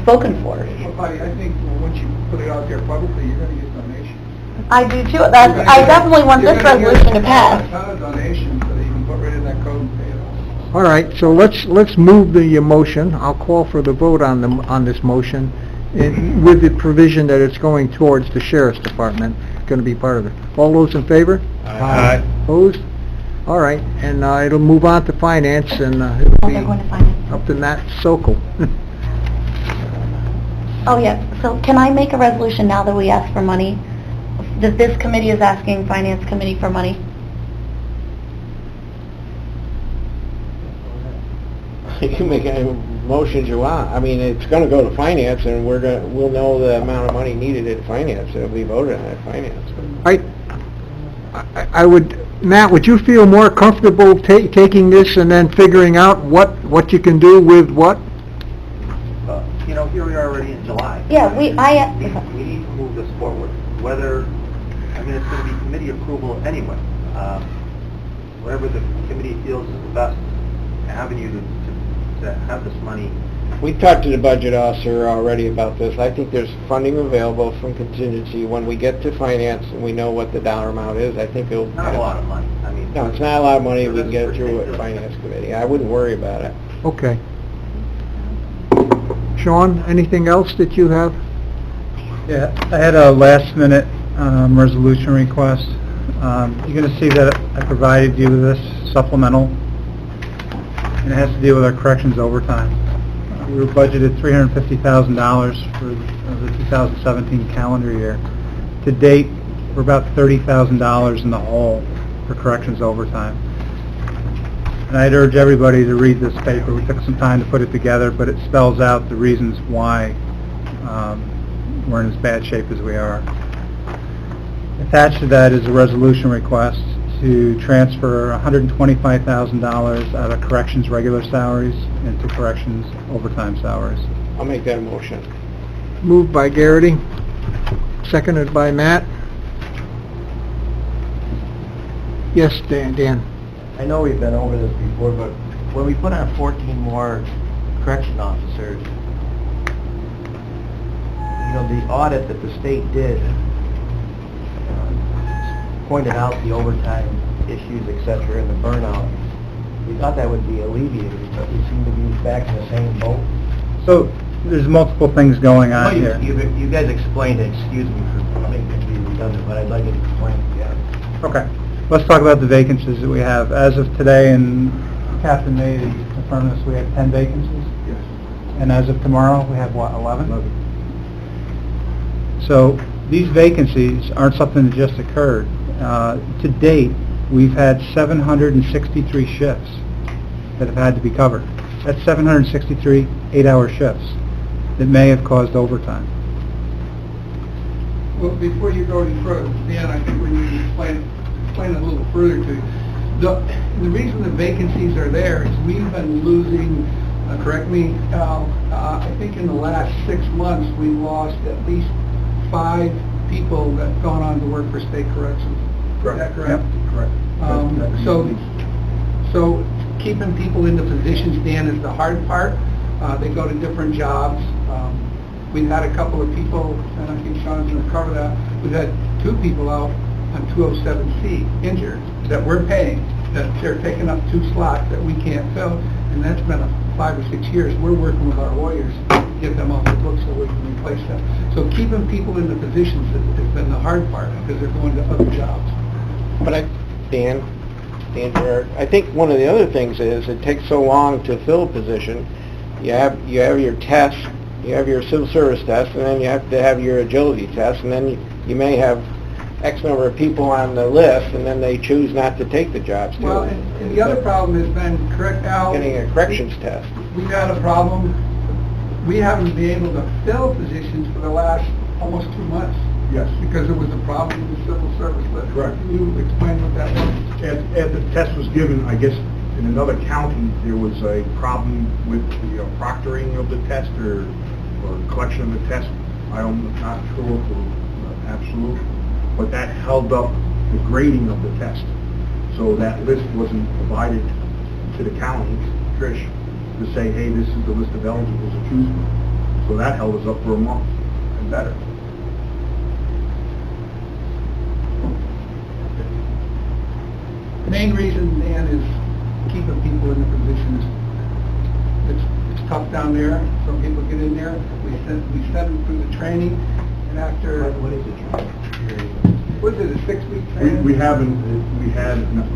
spoken for. Buddy, I think once you put it out there publicly, you're going to get donations. I do too. I definitely want this resolution to A pass. ton of donations, so you can put rid of that code and pay it all. All right, so let's move the motion. I'll call for the vote on this motion, with the provision that it's going towards the sheriff's department, going to be part of it. All those in favor? Aye. Opposed? All right, and it'll move on to finance, and it'll Oh, be they're going to finance. up to Matt Sokol. Oh, yeah. So can I make a resolution now that we ask for money? That this committee is asking finance committee for money? You can make any motions you want. I mean, it's gonna go to finance, and we'll know the amount of money needed at finance. It'll be voted on at finance. I would, Matt, would you feel more comfortable taking this and then figuring out what you can do with what? You know, here we are already in July. Yeah, we We need to move this forward, whether, I mean, it's going to be committee approval anyway. Whatever the committee feels is the best avenue to have this money. We talked to the budget officer already about this. I think there's funding available from contingency. When we get to finance and we know what the dollar amount is, I think it'll... Not a lot of money. I mean... No, it's not a lot of money. For We can this get it through particular- at finance committee. I wouldn't worry about it. Okay. Sean, anything else that you have? Yeah, I had a last-minute resolution request. You're going to see that I provided you with this supplemental, and it has to do with our corrections overtime. We were budgeted $350,000 for the 2017 calendar year. To date, we're about $30,000 in the hole for corrections overtime. And I'd urge everybody to read this paper. We took some time to put it together, but it spells out the reasons why we're in as bad shape as we are. Attached to that is a resolution request to transfer $125,000 out of corrections regular salaries into corrections overtime salaries. I'll make that a motion. Moved by Garrity, seconded by Matt. Yes, Dan. I know we've been over this before, but when we put on 14 more correction officers, you know, the audit that the state did pointed out the overtime issues, et cetera, and the burnout. We thought that would be alleviated, but we seem to be back in the same boat. So there's multiple things going on here. You guys explained it, excuse me for making it be redundant, but I'd like it explained again. Okay. Let's talk about the vacancies that we have. As of today, and Captain May confirmed this, we have 10 vacancies? Yes. And as of tomorrow, we have what, 11? 11. So these vacancies aren't something that just occurred. To date, we've had 763 shifts that have had to be covered. That's 763 8-hour shifts that may have caused overtime. Well, before you go any further, Dan, I think we need to explain a little further to you. The reason the vacancies are there is we've been losing, correct me, Al, I think in the last 6 months, we've lost at least 5 people that have gone on to work for state corrections that correct? Correct. So keeping people in the positions, Dan, is the hard part. They go to different jobs. We've had a couple of people, and I think Sean's going to cover that, we've had 2 people out on 207C injured that we're paying, that they're taking up 2 slots that we can't fill, and that's been 5 or 6 years. We're working with our lawyers to get them off the books so we can replace them. So keeping people in the positions has been the hard part, because they're going to other jobs. But Dan Gerard, I think one of the other things is it takes so long to fill a position. You have your test, you have your civil service test, and then you have to have your agility test, and then you may have X number of people on the list, and then they choose not to take the jobs. Well, and the other problem has been, correct, Al? Getting a corrections test. We've had a problem. We haven't been able to fill positions for the last almost 2 months. Yes. Because there was a problem with the civil service list. Correct. Can you explain what that was? As the test was given, I guess, in another county, there was a problem with the proctoring of the test or collection of the test. I'm not sure if it was absolute, but that held up the grading of the test. So that list wasn't provided to the county, Trish, to say, hey, this is the list of eligibles to choose from. So that held us up for a month and better. The main reason, Dan, is keeping people in the positions. It's tough down there. Some people get in there. We send them through the training, and after... What is it? What is it, a 6-week training? We had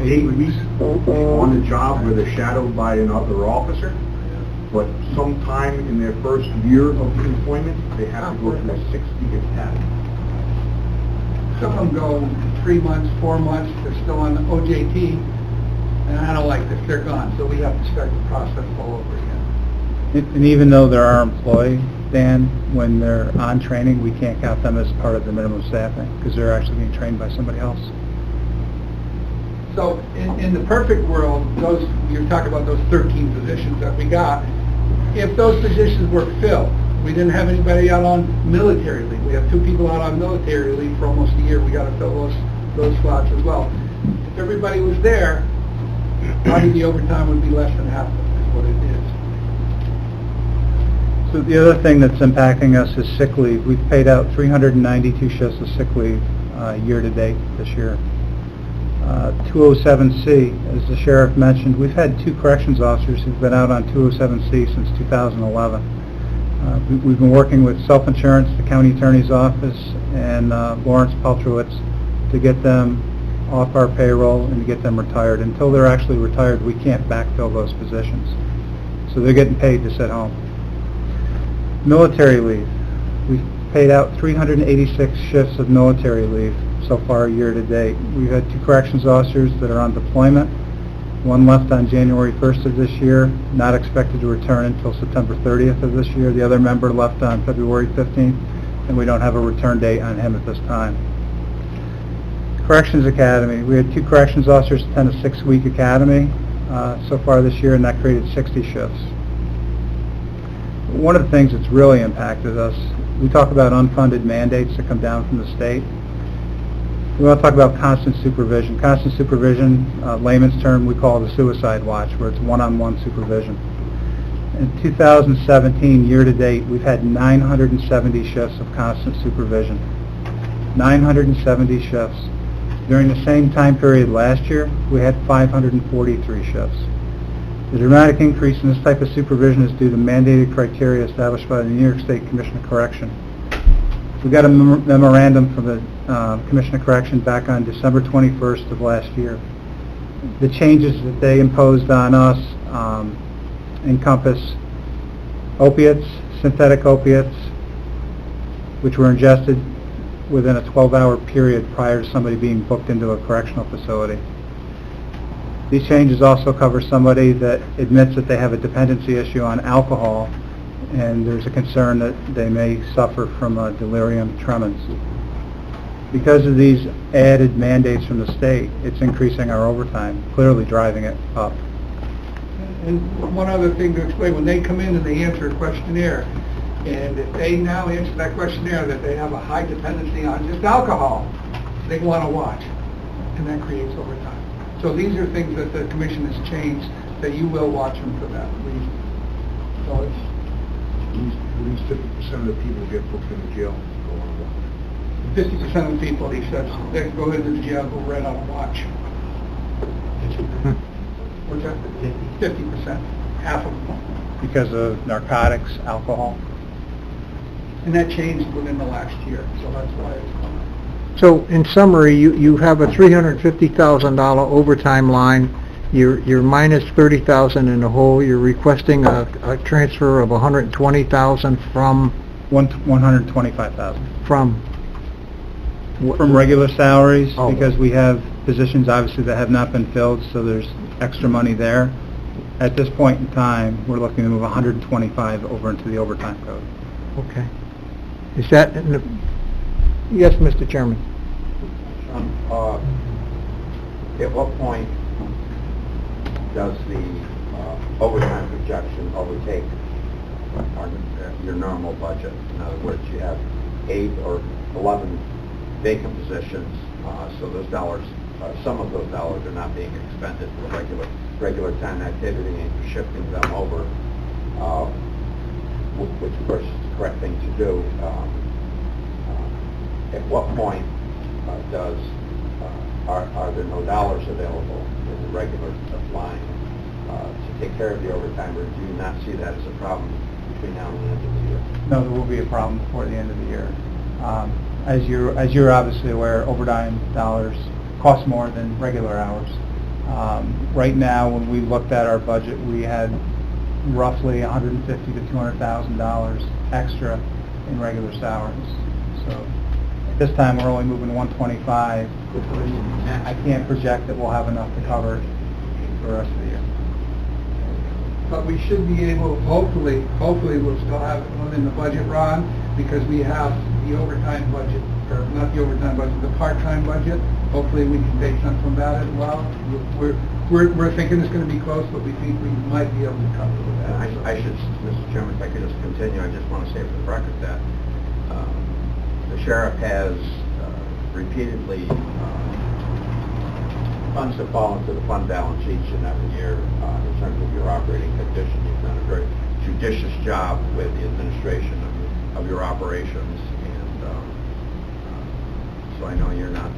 8 weeks on the job where they're shadowed by another officer, but sometime in their first year of employment, they have to go through a 6-week academy. Some of them go 3 months, 4 months, they're still on the OJT, and I don't like this, they're gone, so we have to start the process all over again. And even though they're our employee, Dan, when they're on training, we can't count them as part of the minimum staffing, because they're actually being trained by somebody else. So in the perfect world, you're talking about those 13 positions that we got, if those positions were filled, we didn't have anybody out on military leave. We have 2 people out on military leave for almost a year. We got to fill those slots as well. If everybody was there, probably the overtime would be less than half of what it is. So the other thing that's impacting us is sick leave. We've paid out 392 shifts of sick leave year-to-date this year. 207C, as the sheriff mentioned, we've had 2 corrections officers who've been out on 207C since 2011. We've been working with self-insurance, the county attorney's office, and Lawrence Peltrowitz to get them off our payroll and to get them retired. Until they're actually retired, we can't backfill those positions. So they're getting paid to sit home. Military leave. We've paid out 386 shifts of military leave so far year-to-date. We've had 2 corrections officers that are on deployment. 1 left on January 1st of this year, not expected to return until September 30th of this year. The other member left on February 15th, and we don't have a return date on him at this time. Corrections Academy. We had 2 corrections officers attend a 6-week academy so far this year, and that created 60 shifts. One of the things that's really impacted us, we talk about unfunded mandates that come down from the state. We want to talk about constant supervision. Constant supervision, layman's term, we call the suicide watch, where it's one-on-one supervision. In 2017, year-to-date, we've had 970 shifts of constant supervision. 970 shifts. During the same time period last year, we had 543 shifts. The dramatic increase in this type of supervision is due to mandated criteria established by the New York State Commission of Correction. We got a memorandum from the Commission of Correction back on December 21st of last year. The changes that they imposed on us encompass opiates, synthetic opiates, which were ingested within a 12-hour period prior to somebody being booked into a correctional facility. These changes also cover somebody that admits that they have a dependency issue on alcohol, and there's a concern that they may suffer from a delirium tremens. Because of these added mandates from the state, it's increasing our overtime, clearly driving it up. And one other thing to explain, when they come in and they answer a questionnaire, and if they now answer that questionnaire that they have a high dependency on just alcohol, they want to watch. and that creates overtime. So these are things that the commission has changed, that you will watch them for that reason. So it's At least 50% of the people get booked in the jail go on a watch. 50% of the people, he says, that go into the jail go right on a watch. What's that? 50%, half of them. Because of narcotics, alcohol. And that changed within the last year, so that's why it's coming. So in summary, you have a $350,000 overtime line, you're minus 30,000 in the hole, you're requesting a transfer of 120,000 from... 125,000. From regular salaries, Oh. because we have positions obviously that have not been filled, so there's extra money there. At this point in time, we're looking to move 125 over into the overtime code. Okay. Is that in the... Yes, Mr. Chairman. At what point does the overtime projection overtake your normal budget? In other words, you have 8 or 11 vacant positions, so those dollars, some of those dollars are not being expended for regular time activity, and you're shifting them over, which of course is the correct thing to do. At what point are there no dollars available in the regular line to take care of the overtime, or do you not see that as a problem between now and the end of the year? No, there will be a problem before the end of the year. As you're obviously aware, overtime dollars cost more than regular hours. Right now, when we looked at our budget, we had roughly $150,000 to $200,000 extra in regular salaries. So at this time, we're only moving 125. I can't project that we'll have enough to cover it for the rest of the year. But we should be able, hopefully we'll still have it within the budget, Ron, because we have the overtime budget, or not the overtime budget, the part-time budget. Hopefully we can take some from that as well. We're thinking it's going to be close, but we think we might be able to cover with that. I should, Mr. Chairman, if I could just continue, I just want to say for the record that the sheriff has repeatedly funds that fall into the fund balance each and every year in terms of your operating condition. You've done a very judicious job with the administration of your operations, and so I know you're not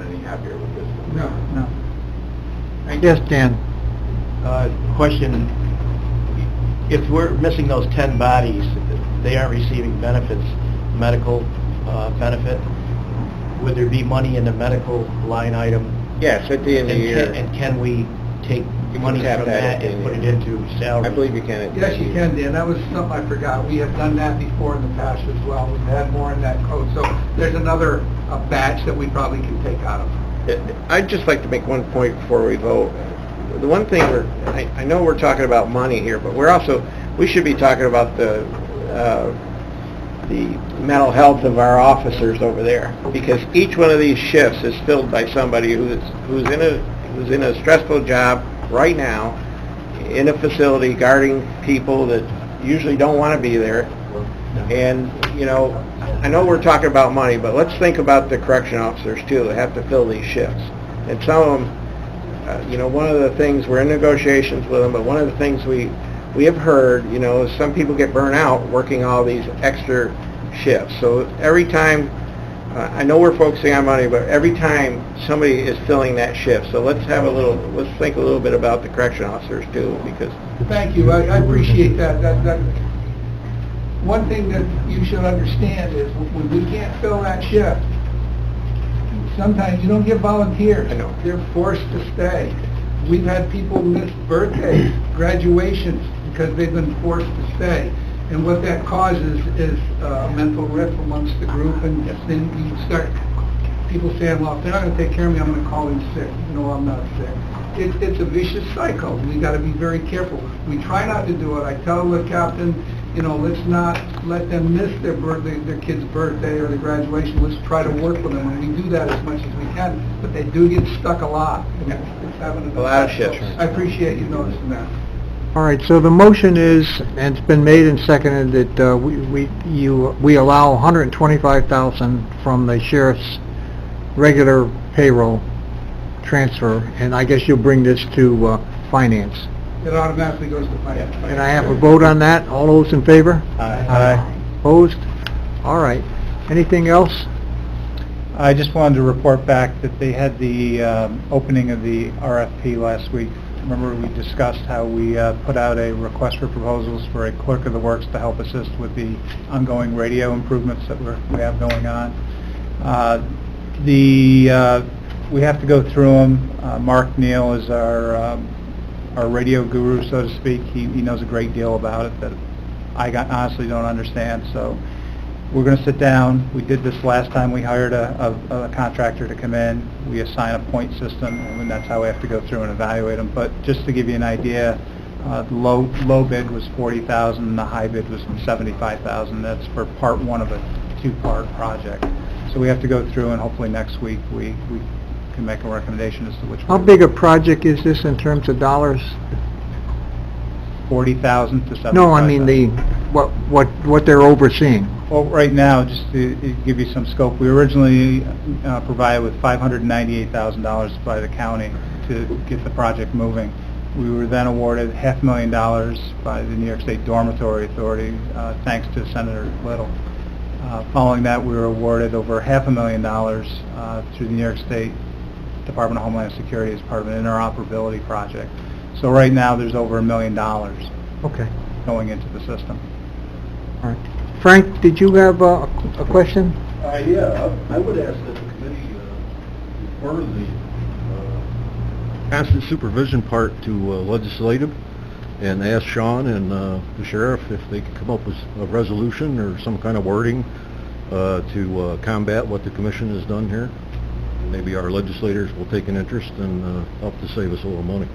any happier with this. No. Yes, Dan. Question, if we're missing those 10 bodies, they aren't receiving benefits, medical benefit, would there be money in the medical line item? Yes, at the end of the year. And can we take money from that and put it into salary? I believe you can. Yes, you can, Dan. That was something I forgot. We have done that before in the past as well. We've had more in that code. So there's another batch that we probably can take out of. I'd just like to make one point before we vote. The one thing I know we're talking about money here, but we should be talking about the mental health of our officers over there, because each one of these shifts is filled by somebody who's in a stressful job right now in a facility guarding people that usually don't want to be there. And I know we're talking about money, but let's think about the correction officers too that have to fill these shifts. And some of them, one of the things, we're in negotiations with them, but one of the things we have heard, is some people get burnt out working all these extra shifts. So every time, I know we're focusing on money, but every time somebody is filling that shift, so let's think a little bit about the correction officers too, because... Thank you. I appreciate that. One thing that you should understand is when we can't fill that shift, sometimes you don't get volunteers. I know. They're forced to stay. We've had people miss birthdays, graduations, because they've been forced to stay. And what that causes is a mental rift amongst the group, and then you start people saying, well, if they're not going to take care of me, I'm going to call in sick. No, I'm not sick. It's a vicious cycle. We got to be very careful. We try not to do it. I tell the captain, let's not let them miss their kid's birthday or their graduation. Let's try to work with them, and we do that as much as we can. But they do get stuck a lot. And it's having a lot of shifts. I appreciate you noticing that. All right, so the motion is, and it's been made and seconded, that we allow $125,000 from the sheriff's regular payroll transfer, and I guess you'll bring this to finance. It automatically goes to finance. And I have a vote on that. All those in favor? Aye. Opposed? All right. Anything else? I just wanted to report back that they had the opening of the RFP last week. Remember, we discussed how we put out a request for proposals for a clerk of the works to help assist with the ongoing radio improvements that we have going on. We have to go through them. Mark Neal is our radio guru, so to speak. He knows a great deal about it that I honestly don't understand. So we're going to sit down. We did this last time. We hired a contractor to come in. We assign a point system, and that's how we have to go through and evaluate them. But just to give you an idea, the low bid was $40,000, and the high bid was $75,000. That's for part one of a two-part project. So we have to go through, and hopefully next week we can make a recommendation as to which How one. big a project is this in terms of dollars? 40,000 to 75,000. No, I mean what they're overseeing. Well, right now, just to give you some scope, we originally provided with $598,000 by the county to get the project moving. We were then awarded $500,000 by the New York State Dormitory Authority, thanks to Senator Little. Following that, we were awarded over $500,000 through the New York State Department of Homeland Security as part of an interoperability project. So right now, there's over $1 million Okay. going into the system. All right. Frank, did you have a question? Yeah, I would ask that the committee refer the constant supervision part to legislative and ask Sean and the sheriff if they could come up with a resolution or some kind of wording to combat what the commission has done here. Maybe our legislators will take an interest and help to save us a little money.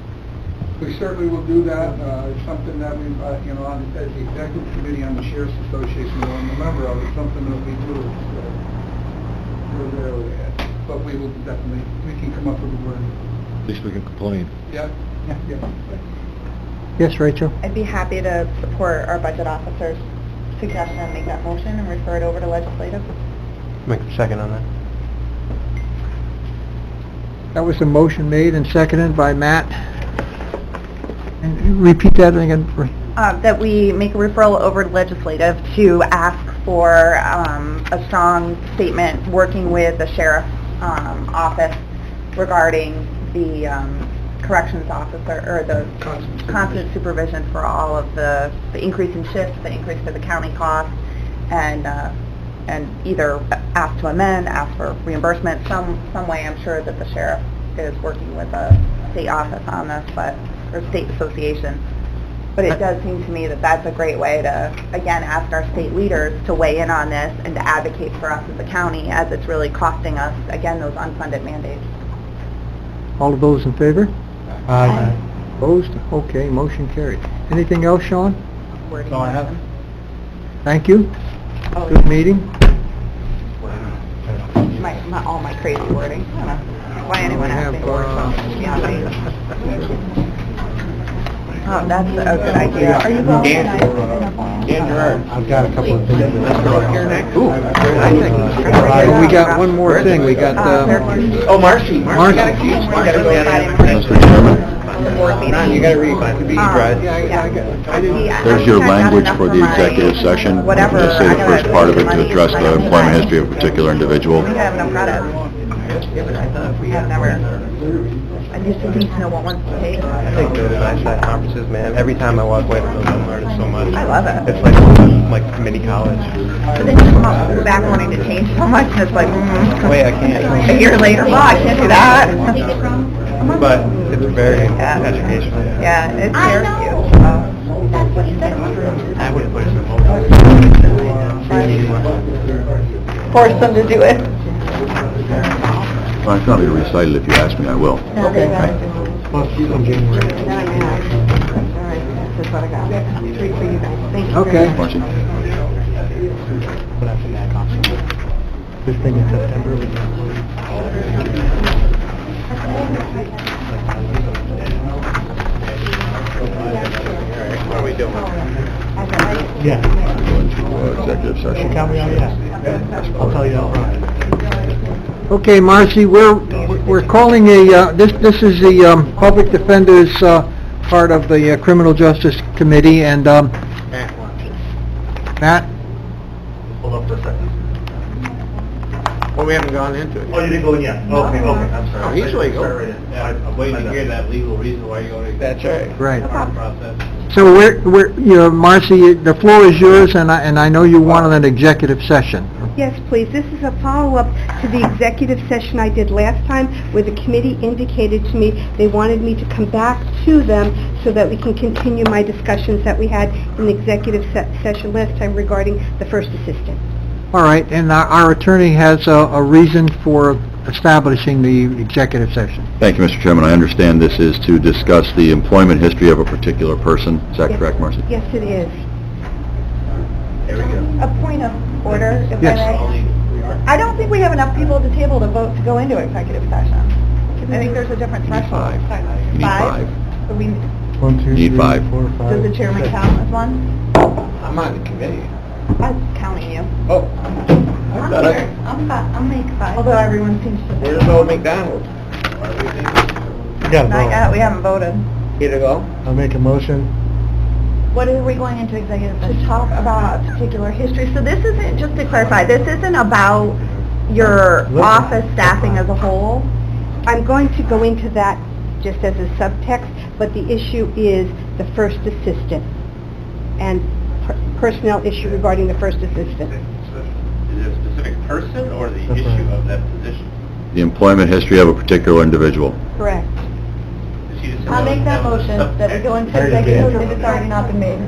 We certainly will do that. It's something that we, as the executive committee on the Sheriff's Association, I'm a member of, it's something that we do. We're there with it. But we will definitely, we can come up with a word. At least we can complain. Yeah? Yeah. Yes, Rachel? I'd be happy to support our budget officer's suggestion and make that motion and refer it over to legislative. Make a second on that. That was a motion made and seconded by Matt. And repeat that again. That we make a referral over to legislative to ask for a strong statement working with the sheriff's office regarding the corrections officer, or the constant supervision for all of the increase in shifts, the increase to the county cost, and either ask to amend, ask for reimbursement, some way. I'm sure that the sheriff is working with a state office on this, or state association. But it does seem to me that that's a great way to, again, ask our state leaders to weigh in on this and to advocate for us as a county, as it's really costing us, again, those unfunded mandates. All of those in favor? Aye. Opposed? Okay, motion carried. Anything else, Sean? That's all I have. Thank you. Oh, Good meeting. all my crazy wording. I don't know why anyone asked me for it. Beyond me. Oh, that's a good idea. Are you going Dan Gerard. I've got a couple of things. We got one more thing. We got, Oh, Marcy. Marcy. Mr. Chairman, You gotta read. there's your language for the executive session. Whatever. Just say the first part of it to address the employment history of a particular individual. We have an apprentice. I've never, I used to need to know what ones to take. I think those nice conferences, man. Every time I walk away from those, I'm learning so much. I love it. It's like mini college. But then you come up back wanting to change so much, and it's like, Wait, I can't. a year later, I can't do that. But it's very educational. Yeah, it scares you. I would put it in Force them to do it. Well, I can probably recite it if you ask me, I will. Okay. Well, she's in January. That's what I got. Three for you guys. Thank you. Okay. Marcy? This thing in September, we What are we doing? Yeah. Go into executive session. Tell me, yeah. I'll tell you all right. Okay, Marcy, we're We're calling this is the Public Defender's part of the Criminal Justice Committee, and Matt? Hold up for a second. Well, we haven't gone into it. Oh, you didn't go in yet? Okay, I'm sorry. Oh, he's ready to go. Sorry, right in. I'm waiting to hear that legal reason why you're going to... That's right. Right. Process. So Marcy, the floor is yours, and I know you wanted an executive session. Yes, please. This is a follow-up to the executive session I did last time, where the committee indicated to me they wanted me to come back to them so that we can continue my discussions that we had in the executive session last time regarding the first assistant. All right, and our attorney has a reason for establishing the executive session. Thank you, Mr. Chairman. I understand this is to discuss the employment history of a particular person. Is that Yes. correct, Marcy? Yes, it is. There we go. A point of order, if Yes. I may. I don't think we have enough people at the table to vote to go into executive session. I think there's a different You need threshold. five. You need five. So we, 1, 2, Need 3, five. 4, 5. does the chairman count as one? I'm on the committee. I'm counting you. Oh, I'm thought I- here. I'll make five. Although everyone seems to... where's old McDonald? You gotta Not yet, vote. we haven't voted. Here to go? I'll make a motion. What are we going into executive session? To talk about a particular history. So this isn't, just to clarify, this isn't about your office staffing as a whole? I'm going to go into that just as a subtext, but the issue is the first assistant and personnel issue regarding the first assistant. Is it a specific person or the That's issue right. of that position? The employment history of a particular individual. Correct. Is he just- I'll make that motion that we go into executive if it's already not been made.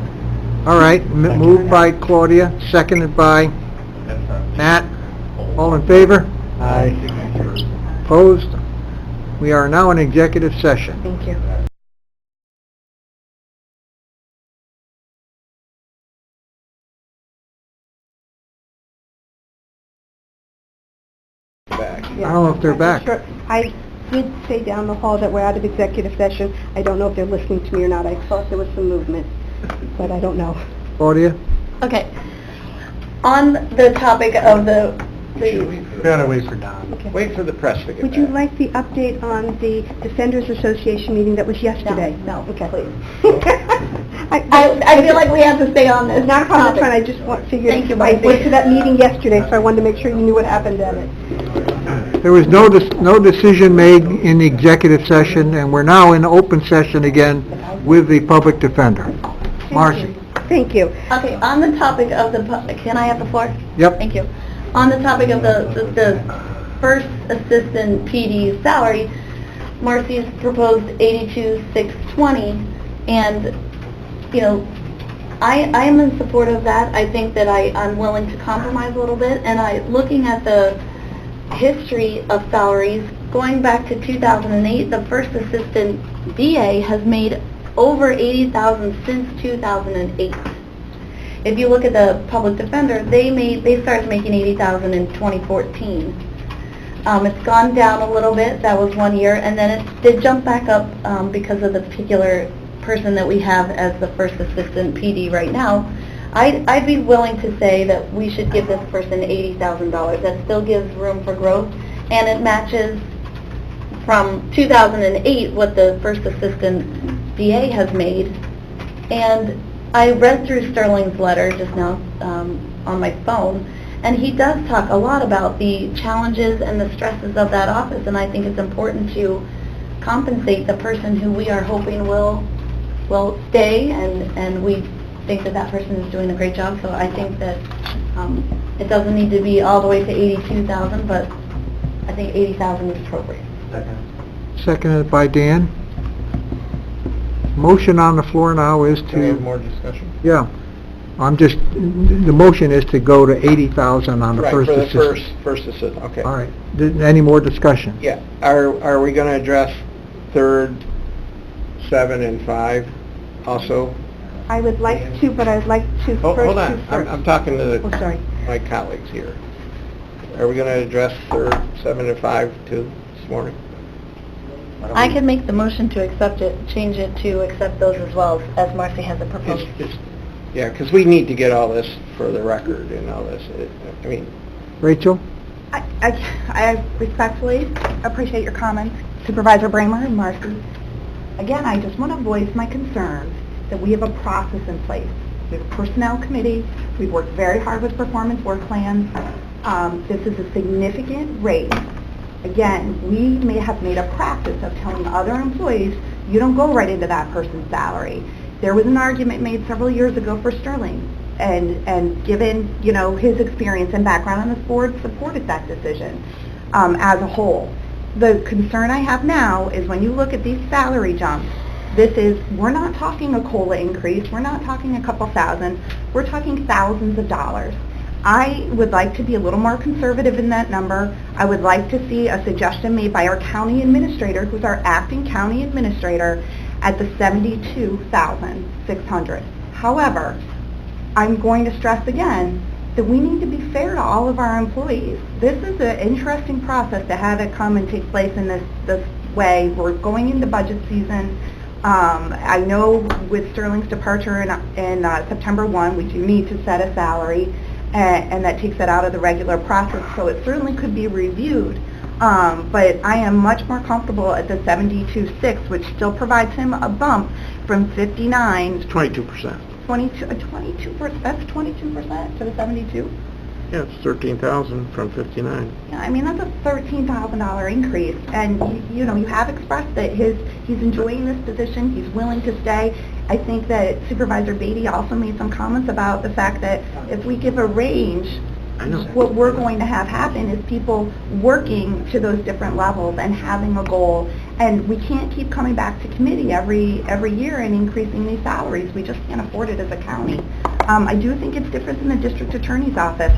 All right, moved by Claudia, seconded by That's not- Matt. All in favor? Aye. Opposed? We are now in executive session. Thank you. Back. I don't know if they're back. Sure. I did say down the hall that we're out of executive session. I don't know if they're listening to me or not. I thought there was some movement, but I don't know. Claudia? Okay. On the topic of the We gotta wait for Don. Okay. Wait for the press to get Would you back. like the update on the Defenders Association meeting that was yesterday? No, Okay. please. I feel like we have to stay on this. It's not a problem, topic. that's fine. I just figured, Thank you, I Marcy. went to that meeting yesterday, so I wanted to make sure you knew what happened at it. There was no decision made in the executive session, and we're now in open session again with the public defender. Marcy? Thank you. Okay, on the topic of the, can I have the floor? Yep. Thank you. On the topic of the first assistant PD salary, Marcy's proposed 82,620, and, you know, I am in support of that. I think that I'm willing to compromise a little bit, and looking at the history of salaries, going back to 2008, the first assistant DA has made over 80,000 since 2008. If you look at the public defender, they started making 80,000 in 2014. It's gone down a little bit. That was 1 year, and then it did jump back up because of the particular person that we have as the first assistant PD right now. I'd be willing to say that we should give this person $80,000. That still gives room for growth, and it matches from 2008 what the first assistant DA has made. And I read through Sterling's letter just now on my phone, and he does talk a lot about the challenges and the stresses of that office, and I think it's important to compensate the person who we are hoping will stay, and we think that that person is doing a great job. So I think that it doesn't need to be all the way to 82,000, but I think 80,000 is appropriate. Second. Seconded by Dan. Motion on the floor now is Can we have to, more discussion? yeah, the motion is to go to 80,000 on the Right, first for the assistant. first assistant, okay. All right. Any more discussion? Yeah, are we gonna address third, 7, and 5 also? I would like to, but I'd like to Oh, first hold on, do first. I'm talking to Oh, sorry. my colleagues here. Are we gonna address third, 7, and 5 too this morning? I could make the motion to accept it, change it to accept those as well, as Marcy has it proposed. Yeah, because we need to get all this for the record and all this. I mean, Rachel? I respectfully appreciate your comments, Supervisor Bramer and Marcy. Again, I just want to voice my concerns that we have a process in place. We have a personnel committee. We've worked very hard with performance work plans. This is a significant raise. Again, we may have made a practice of telling other employees, you don't go right into that person's salary. There was an argument made several years ago for Sterling, and given, you know, his experience and background on this board, supported that decision as a whole. The concern I have now is when you look at these salary jumps, we're not talking a COLA increase, we're not talking a couple thousand, we're talking thousands of dollars. I would like to be a little more conservative in that number. I would like to see a suggestion made by our county administrator, who's our acting county administrator, at the $72,600. However, I'm going to stress again that we need to be fair to all of our employees. This is an interesting process to have it come and take place in this way. We're going into budget season. I know with Sterling's departure in September 1, we do need to set a salary, and that takes it out of the regular process, so it certainly could be reviewed. But I am much more comfortable at the 72.6, which still provides him a bump from 59. 22%. 22%, that's 22% to the 72? Yeah, it's 13,000 from 59. Yeah, I mean, that's a $13,000 increase, and you know, you have expressed that he's enjoying this position, he's willing to stay. I think that Supervisor Beatty also made some comments about the fact that if we give a range, what we're going to have happen is people working to those different levels and having a goal, and we can't keep coming back to committee every year and increasing these salaries. We just can't afford it as a county. I do think it's different than the district attorney's office.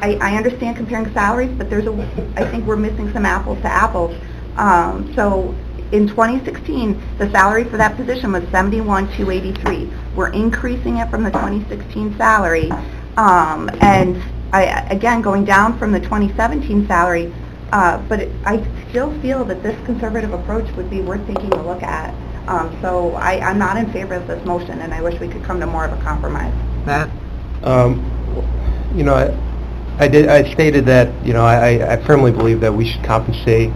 I understand comparing salaries, but I think we're missing some apples to apples. So in 2016, the salary for that position was $71,283. We're increasing it from the 2016 salary, and again, going down from the 2017 salary, but I still feel that this conservative approach would be worth taking a look at. So I'm not in favor of this motion, and I wish we could come to more of a compromise. Matt? You know, I stated that, you know, I firmly believe that we should compensate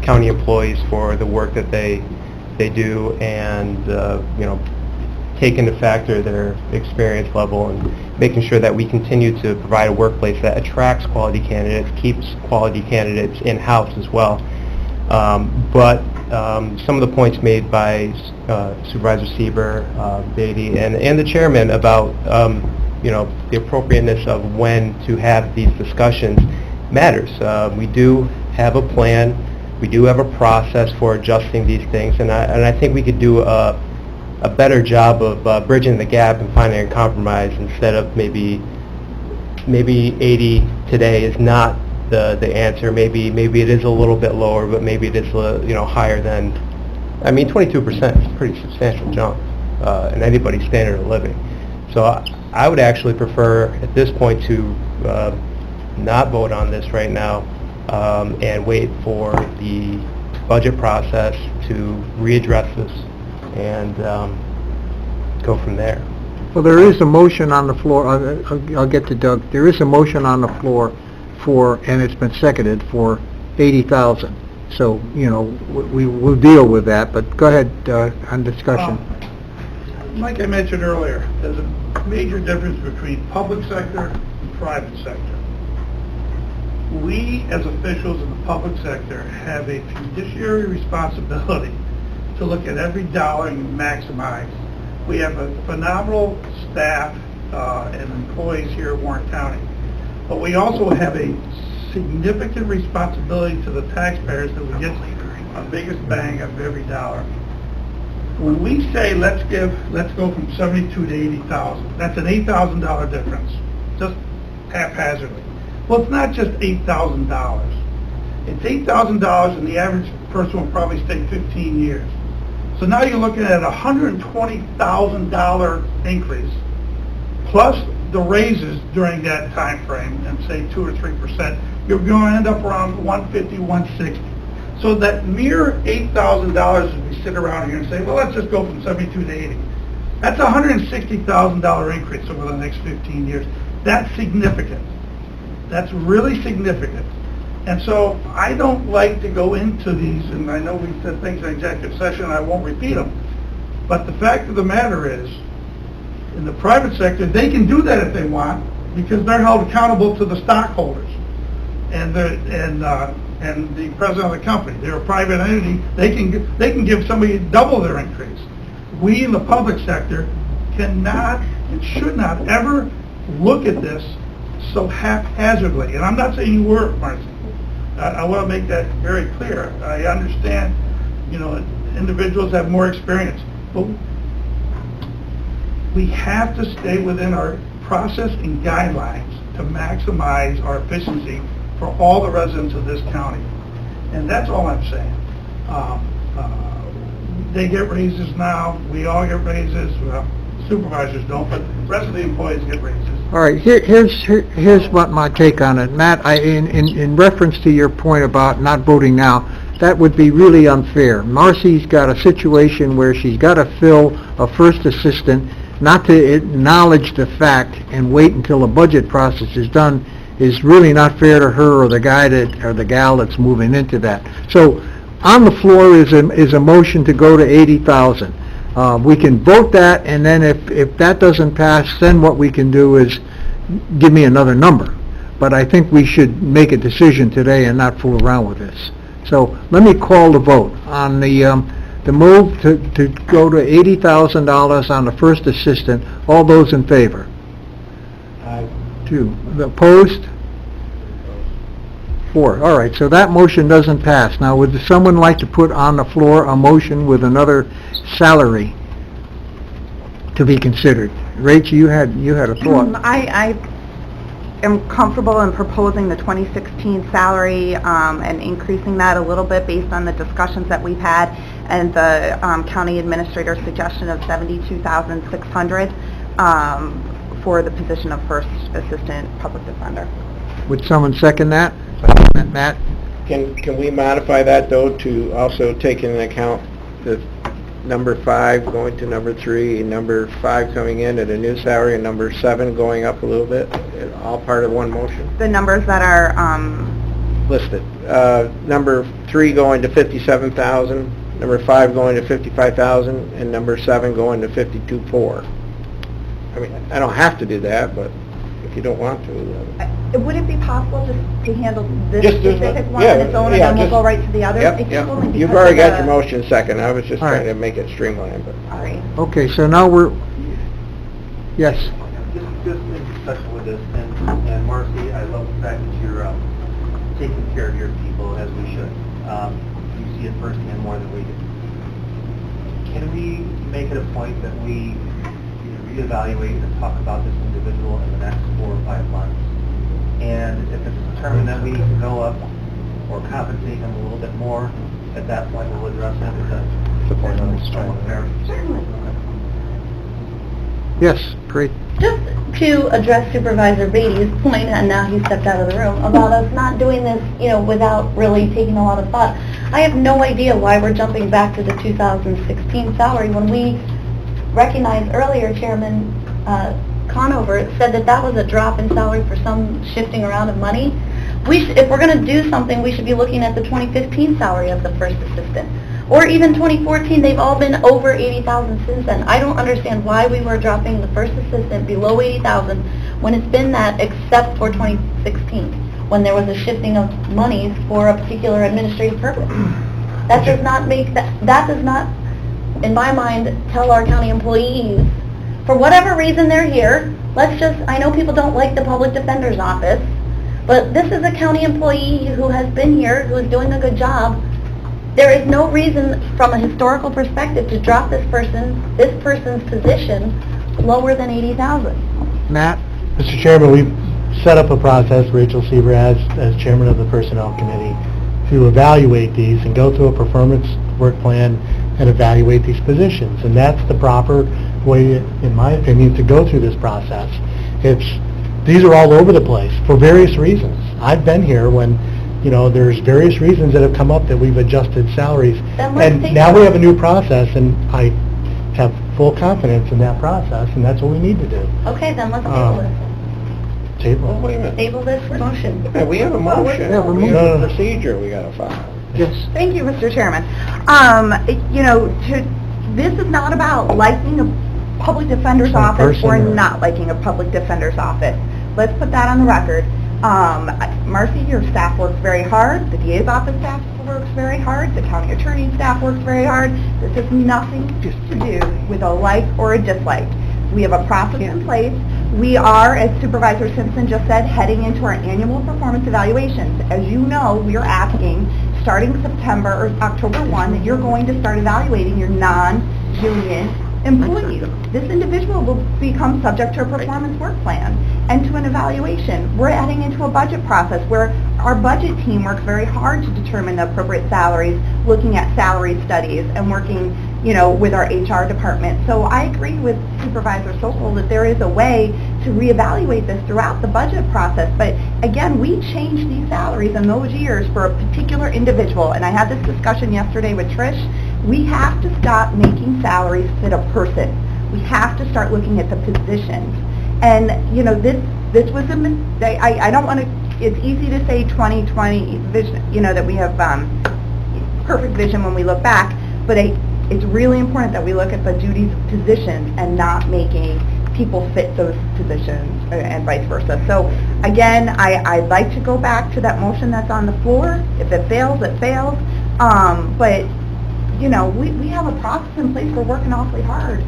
county employees for the work that they do, and you know, take into factor their experience level, and making sure that we continue to provide a workplace that attracts quality candidates, keeps quality candidates in-house as well. But some of the points made by Supervisor Sieber, Beatty, and the chairman about you know, the appropriateness of when to have these discussions matters. We do have a plan, we do have a process for adjusting these things, and I think we could do a better job of bridging the gap and finding a compromise, instead of maybe 80 today is not the answer. Maybe it is a little bit lower, but maybe it is you know, higher than. I mean, 22% is a pretty substantial jump in anybody's standard of living. So I would actually prefer at this point to not vote on this right now, and wait for the budget process to readdress this and go from there. Well, there is a motion on the floor, I'll get to Doug. There is a motion on the floor and it's been seconded, for $80,000. So, you know, we'll deal with that, but go ahead on discussion. Like I mentioned earlier, there's a major difference between public sector and private sector. We, as officials in the public sector, have a fiduciary responsibility to look at every dollar and maximize. We have a phenomenal staff and employees here at Warren County, but we also have a significant responsibility to the taxpayers that we get our biggest bang of every dollar. When we say let's go from 72 to 80,000, that's an $8,000 difference, just haphazardly. Well, it's not just $8,000. It's $8,000, and the average person will probably stay 15 years. So now you're looking at a $120,000 increase, plus the raises during that time frame, and say 2 or 3%. You're going to end up around 150, 160. So that mere $8,000, as we sit around here and say, well, let's just go from 72 to 80. That's a $160,000 increase over the next 15 years. That's significant. That's really significant. And so I don't like to go into these, and I know we said things in executive session, I won't repeat them. But the fact of the matter is, in the private sector, they can do that if they want, because they're held accountable to the stockholders and the president of the company. They're a private entity. They can give somebody double their increase. We in the public sector cannot and should not ever look at this so haphazardly. And I'm not saying you were, Marcy. I want to make that very clear. I understand, individuals have more experience, but we have to stay within our process and guidelines to maximize our efficiency for all the residents of this county. And that's all I'm saying. They get raises now, we all get raises, well, supervisors don't, but the rest of the employees get raises. All right, here's what my take on it. Matt, in reference to your point about not voting now, that would be really unfair. Marcy's got a situation where she's got to fill a first assistant. Not to acknowledge the fact and wait until the budget process is done is really not fair to her or the guy or the gal that's moving into that. So on the floor is a motion to go to 80,000. We can vote that, and then if that doesn't pass, then what we can do is give me another number. But I think we should make a decision today and not fool around with this. So let me call the vote on the move to go to $80,000 on the first assistant. All those in favor? Aye. 2. Opposed? 4. All right, so that motion doesn't pass. Now, would someone like to put on the floor a motion with another salary to be considered? Rachel, you had a thought. I am comfortable in proposing the 2016 salary and increasing that a little bit based on the discussions that we've had and the county administrator's suggestion of $72,600 for the position of first assistant public defender. Would someone second that? Matt? Can we modify that, though, to also take into account the number 5 going to number 3, and number 5 coming in at a new salary, and number 7 going up a little bit, all part of one motion? The numbers that are Listed. Number 3 going to 57,000, number 5 going to 55,000, and number 7 going to 52,400. I mean, I don't have to do that, but if you don't want to. would it be possible just to handle this Just specific one on its own, and then we'll go right to the other? Yep, It's yep. only because You've already of got your motion second. I was just All trying right. to make it streamlined, but. All right. Okay, so now yes. Just in discussion with this, and Marcy, I love the fact that you're taking care of your people as we should. You see it firsthand more than we do. Can we make it a point that we reevaluate and talk about this individual in the next 4 or 5 months? And if it's determined that we need to go up or compensate them a little bit more, at that point we'll address it. Is that fair? Yes, great. Just to address Supervisor Beatty's point, and now he stepped out of the room, about us not doing this, without really taking a lot of thought. I have no idea why we're jumping back to the 2016 salary when we recognized earlier Chairman Conover said that was a drop in salary for some shifting around of money. If we're going to do something, we should be looking at the 2015 salary of the first assistant. Or even 2014, they've all been over 80,000 since then. I don't understand why we were dropping the first assistant below 80,000 when it's been that except for 2016, when there was a shifting of monies for a particular administrative purpose. That does not make, that does not, in my mind, tell our county employees, for whatever reason they're here, I know people don't like the public defender's office, but this is a county employee who has been here, who is doing a good job. There is no reason from a historical perspective to drop this person's position lower than 80,000. Matt? Mr. Chairman, we've set up a process, Rachel Sieber as chairman of the Personnel Committee, to evaluate these and go through a performance work plan and evaluate these positions. And that's the proper way, in my opinion, to go through this process. These are all over the place for various reasons. I've been here when there's various reasons that have come up that we've adjusted salaries. And now we have a new process, and I have full confidence in that process, and that's what we need to do. Okay, then let's table it. Table. Wait a minute. Table this motion. Yeah, we have a motion. Yeah, we're We moving. have a procedure we gotta follow. Yes. Thank you, Mr. Chairman. This is not about liking a public defender's It's not office or person or- not liking a public defender's office. Let's put that on the record. Marcy, your staff works very hard, the DA's office staff works very hard, the county attorney's staff works very hard. This has nothing to do with a like or a dislike. We have a process in place. We are, as Supervisor Simpson just said, heading into our annual performance evaluations. As you know, we are asking, starting September or October 1, that you're going to start evaluating your non-union employees. This individual will become subject to a performance work plan and to an evaluation. We're heading into a budget process where our budget team works very hard to determine the appropriate salaries, looking at salary studies and working, with our HR department. So I agree with Supervisor Sokol that there is a way to reevaluate this throughout the budget process. But again, we changed these salaries in those years for a particular individual. And I had this discussion yesterday with Trish. We have to stop making salaries fit a person. We have to start looking at the positions. And, this was a mistake. I don't want to, it's easy to say 2020 vision, that we have perfect vision when we look back, but it's really important that we look at the duties of positions and not making people fit those positions and vice versa. So again, I'd like to go back to that motion that's on the floor. If it fails, it fails. But we have a process in place. We're working awfully hard.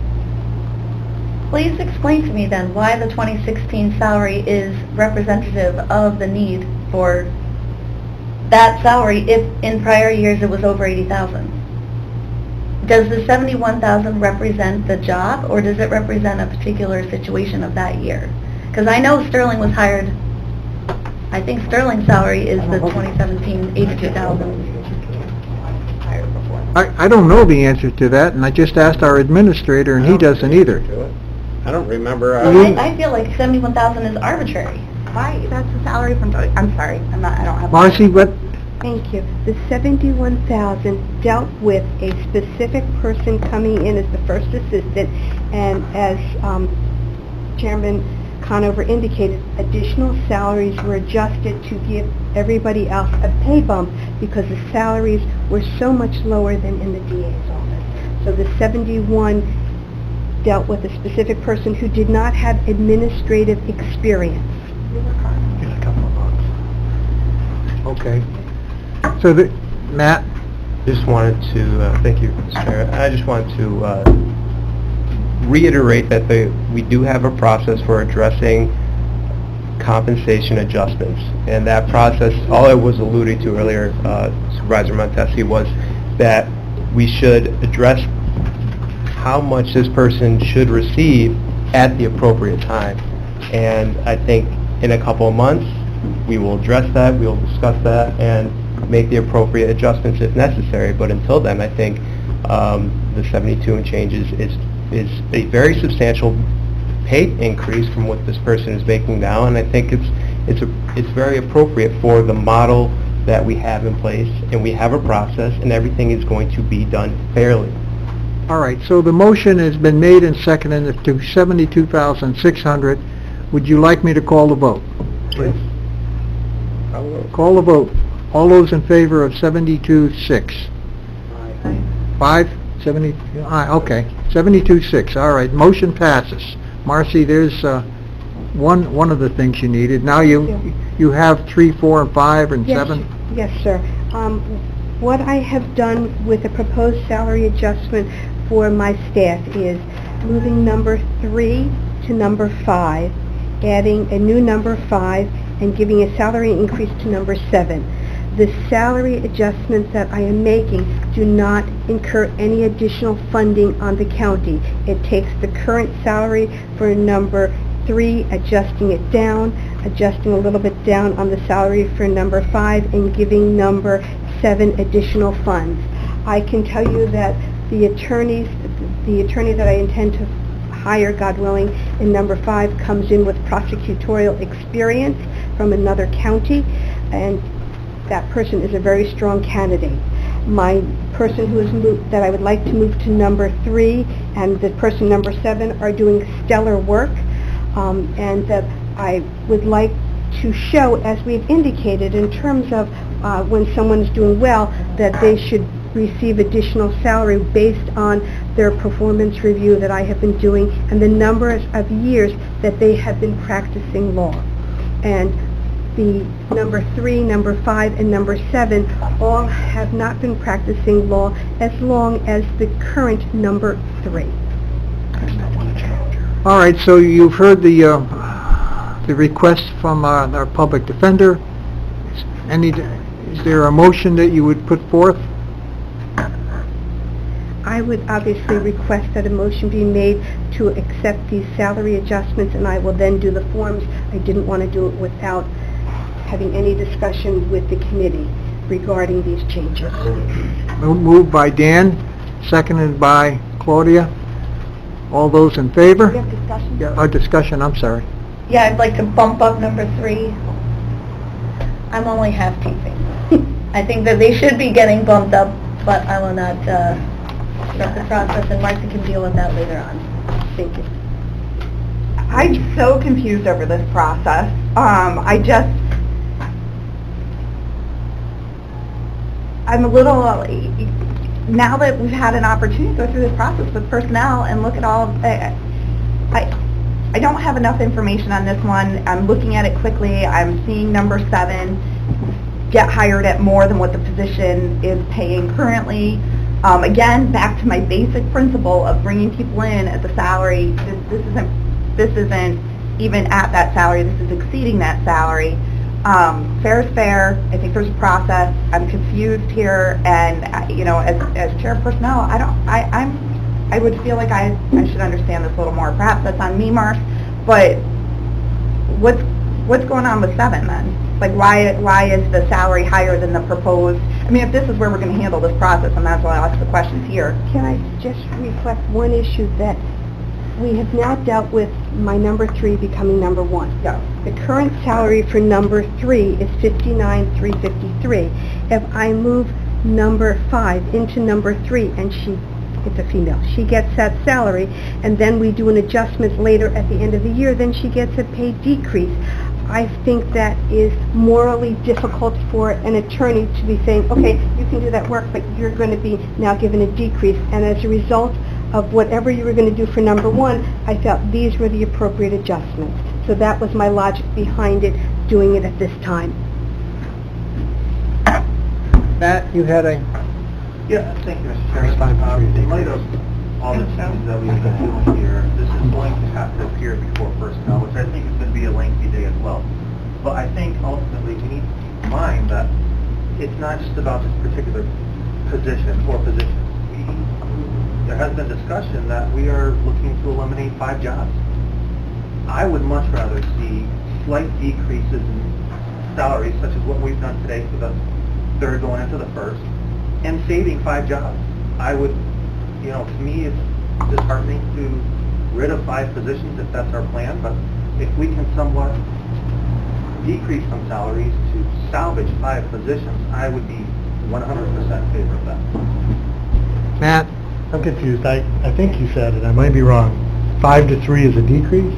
Please explain to me then why the 2016 salary is representative of the need for that salary if in prior years it was over 80,000. Does the 71,000 represent the job, or does it represent a particular situation of that year? Because I know Sterling was hired, I think Sterling's salary is the 2017 82,000. I don't know the answer to that, and I just asked our administrator, and he doesn't either. I don't remember. I feel like 71,000 is arbitrary. Why? That's the salary from, I'm sorry, I don't have... Marcy, what, Thank you. The 71,000 dealt with a specific person coming in as the first assistant, and as Chairman Conover indicated, additional salaries were adjusted to give everybody else a pay bump because the salaries were so much lower than in the DA's office. So the 71 dealt with a specific person who did not have administrative experience. Get a couple of bucks. okay. So, Matt? Just wanted to, thank you, Mr. Chair. I just wanted to reiterate that we do have a process for addressing compensation adjustments. And that process, all I was alluding to earlier, Supervisor Montesi, was that we should address how much this person should receive at the appropriate time. And I think in a couple of months, we will address that, we will discuss that, and make the appropriate adjustments if necessary. But until then, I think the 72 and changes is a very substantial pay increase from what this person is making now, and I think it's very appropriate for the model that we have in place, and we have a process, and everything is going to be done fairly. All right, so the motion has been made and seconded to 72,600. Would you like me to call the vote? Please. Call the vote. All those in favor of 72,6? 5? 70? Okay, 72,6. All right, motion passes. Marcy, there's one of the things you needed. Now you have 3, 4, and 5, and 7? Yes, sir. What I have done with the proposed salary adjustment for my staff is moving number 3 to number 5, adding a new number 5, and giving a salary increase to number 7. The salary adjustments that I am making do not incur any additional funding on the county. It takes the current salary for number 3, adjusting it down, adjusting a little bit down on the salary for number 5, and giving number 7 additional funds. I can tell you that the attorney that I intend to hire, God willing, in number 5 comes in with prosecutorial experience from another county, and that person is a very strong candidate. My person who is that I would like to move to number 3 and the person number 7 are doing stellar work, and the I would like to show, as we've indicated, in terms of when someone is doing well, that they should receive additional salary based on their performance review that I have been doing and the number of years that they have been practicing law. And the number 3, number 5, and number 7 all have not been practicing law as long as the current number 3. All right, so you've heard the request from our public defender. Is there a motion that you would put forth? I would obviously request that a motion be made to accept these salary adjustments, and I will then do the forms. I didn't want to do it without having any discussion with the committee regarding these changes. Moved by Dan, seconded by Claudia. All those in favor? We have discussion? Yeah, discussion, I'm sorry. Yeah, I'd like to bump up number 3. I'm only half teasing. I think that they should be getting bumped up, but I will not start the process, and Martha can deal with that later on. Thank you. I'm so confused over this process. I'm a little, now that we've had an opportunity to go through this process with personnel and look at all of I don't have enough information on this one. I'm looking at it quickly. I'm seeing number 7 get hired at more than what the position is paying currently. Again, back to my basic principle of bringing people in at the salary. This isn't even at that salary. This is exceeding that salary. Fair is fair. I think there's a process. I'm confused here, and as chair of personnel, I would feel like I should understand this a little more. Perhaps that's on me, Mark, but what's going on with 7 then? Like, why is the salary higher than the proposed? I mean, if this is where we're going to handle this process, I might as well ask the questions here. Can I just reflect one issue that we have now dealt with my number 3 becoming number 1. Yeah. The current salary for number 3 is $59,353. If I move number 5 into number 3 and it's a female, she gets that salary, and then we do an adjustment later at the end of the year, then she gets a pay decrease. I think that is morally difficult for an attorney to be saying, okay, you can do that work, but you're going to be now given a decrease. And as a result of whatever you were going to do for number 1, I felt these were the appropriate adjustments. So that was my logic behind it, doing it at this time. Matt, you had a... Yeah, thank you, Mr. Chairman. In light of all the changes that we've been doing here, this is going to have to appear before personnel, which I think is going to be a lengthy day as well. But I think ultimately we need to keep in mind that it's not just about this particular position or positions. There has been discussion that we are looking to eliminate 5 jobs. I would much rather see slight decreases in salaries, such as what we've done today for the 3rd going into the 1st, and saving 5 jobs. I would, to me, it's disheartening to rid of 5 positions if that's our plan, but if we can somewhat decrease some salaries to salvage 5 positions, I would be 100% in favor of that. Matt? I'm confused. I think you said it. I might be wrong. 5 to 3 is a decrease?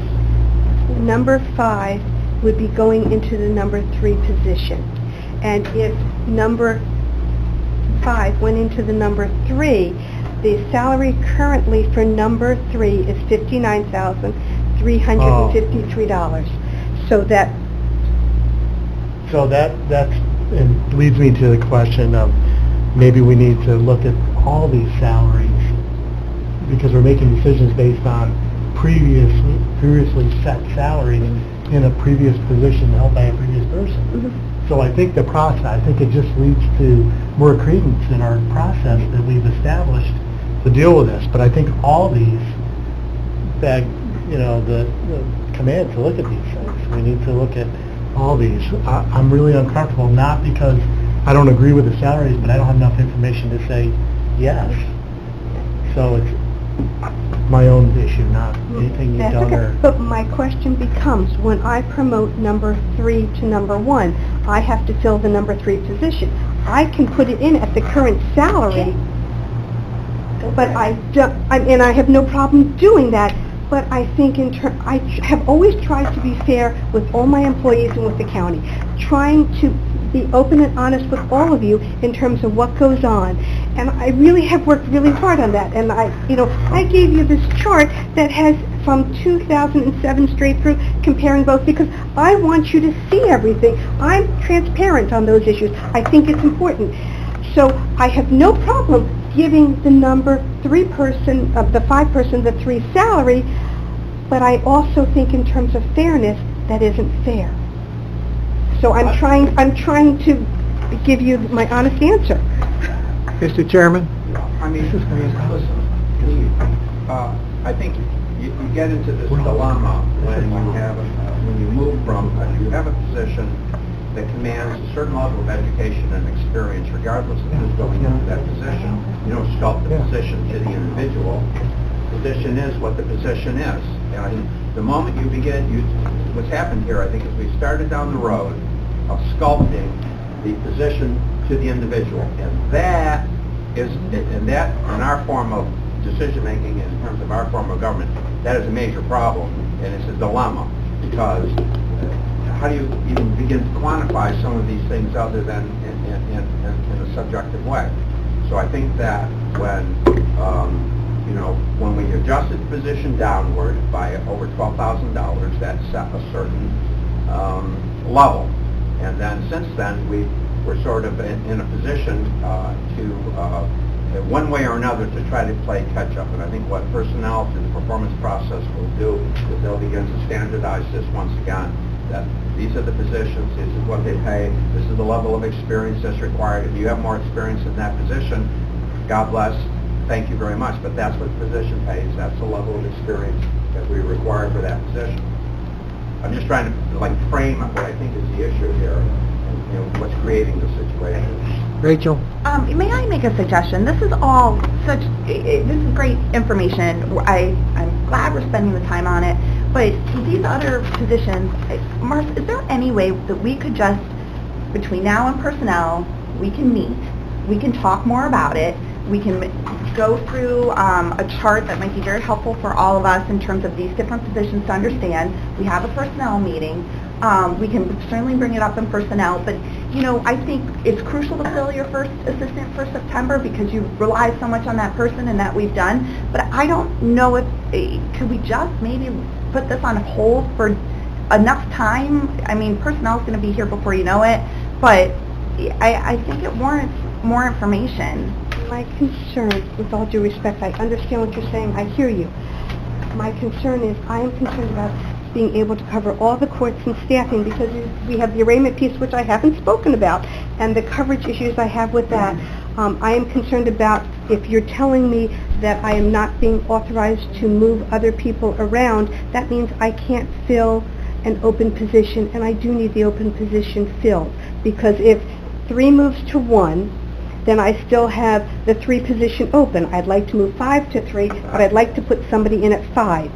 Number 5 would be going into the number 3 position. And if number 5 went into the number 3, the salary currently for number 3 is $59,353. So that it leads me to the question of maybe we need to look at all these salaries, because we're making decisions based on previously set salary in a previous position held by a previous person. Mm-hmm. So I think it just leads to more credence in our process that we've established to deal with this. But I think all these the command to look at these things. We need to look at all these. I'm really uncomfortable, not because I don't agree with the salaries, but I don't have enough information to say yes. So it's my own issue, not anything you've That's done okay. or... But my question becomes, when I promote number 3 to number 1, I have to fill the number 3 position. I can put it in at the current salary, but I have no problem doing that. but I think I have always tried to be fair with all my employees and with the county, trying to be open and honest with all of you in terms of what goes on. And I really have worked really hard on that. And I gave you this chart that has from 2007 straight through, comparing both, because I want you to see everything. I'm transparent on those issues. I think it's important. So I have no problem giving the number 3-person, of the 5-person, the 3 salary, but I also think in terms of fairness, that isn't fair. So I'm trying to give you my honest answer. Mr. Chairman? I think you get into this dilemma when you move from, you have a position that commands a certain level of education and experience, regardless of who's going into that position. You don't sculpt the position to the individual. The position is what the position is. And the moment you begin, what's happened here, I think, is we started down the road of sculpting the position to the individual. And that is, in our form of decision-making, in terms of our form of government, that is a major problem, and it's a dilemma, because how do you even begin to quantify some of these things other than in a subjective way? So I think that when we adjusted the position downward by over $12,000, that set a certain level. And then since then, we're sort of in a position to, one way or another, to try to play catch-up. And I think what personnel through the performance process will do is they'll begin to standardize this once again, that these are the positions, this is what they pay, this is the level of experience that's required. If you have more experience in that position, God bless, thank you very much, but that's what the position pays. That's the level of experience that we require for that position. I'm just trying to frame what I think is the issue here, and what's creating the situation. Rachel? May I make a suggestion? This is all this is great information. I'm glad we're spending the time on it, but these other positions, Marcia, is there any way that we could just, between now and personnel, we can meet, we can talk more about it, we can go through a chart that might be very helpful for all of us in terms of these different positions to understand. We have a personnel meeting. We can certainly bring it up in personnel, but I think it's crucial to fill your first assistant for September because you rely so much on that person and that we've done. But I don't know if, could we just maybe put this on hold for enough time? I mean, personnel's going to be here before you know it, but I think it warrants more information. My concern, with all due respect, I understand what you're saying, I hear you. My concern is, I am concerned about being able to cover all the courts and staffing, because we have the arraignment piece, which I haven't spoken about, and the coverage issues I have with that. I am concerned about, if you're telling me that I am not being authorized to move other people around, that means I can't fill an open position, and I do need the open position filled, because if 3 moves to 1, then I still have the 3 position open. I'd like to move 5 to 3, but I'd like to put somebody in at 5.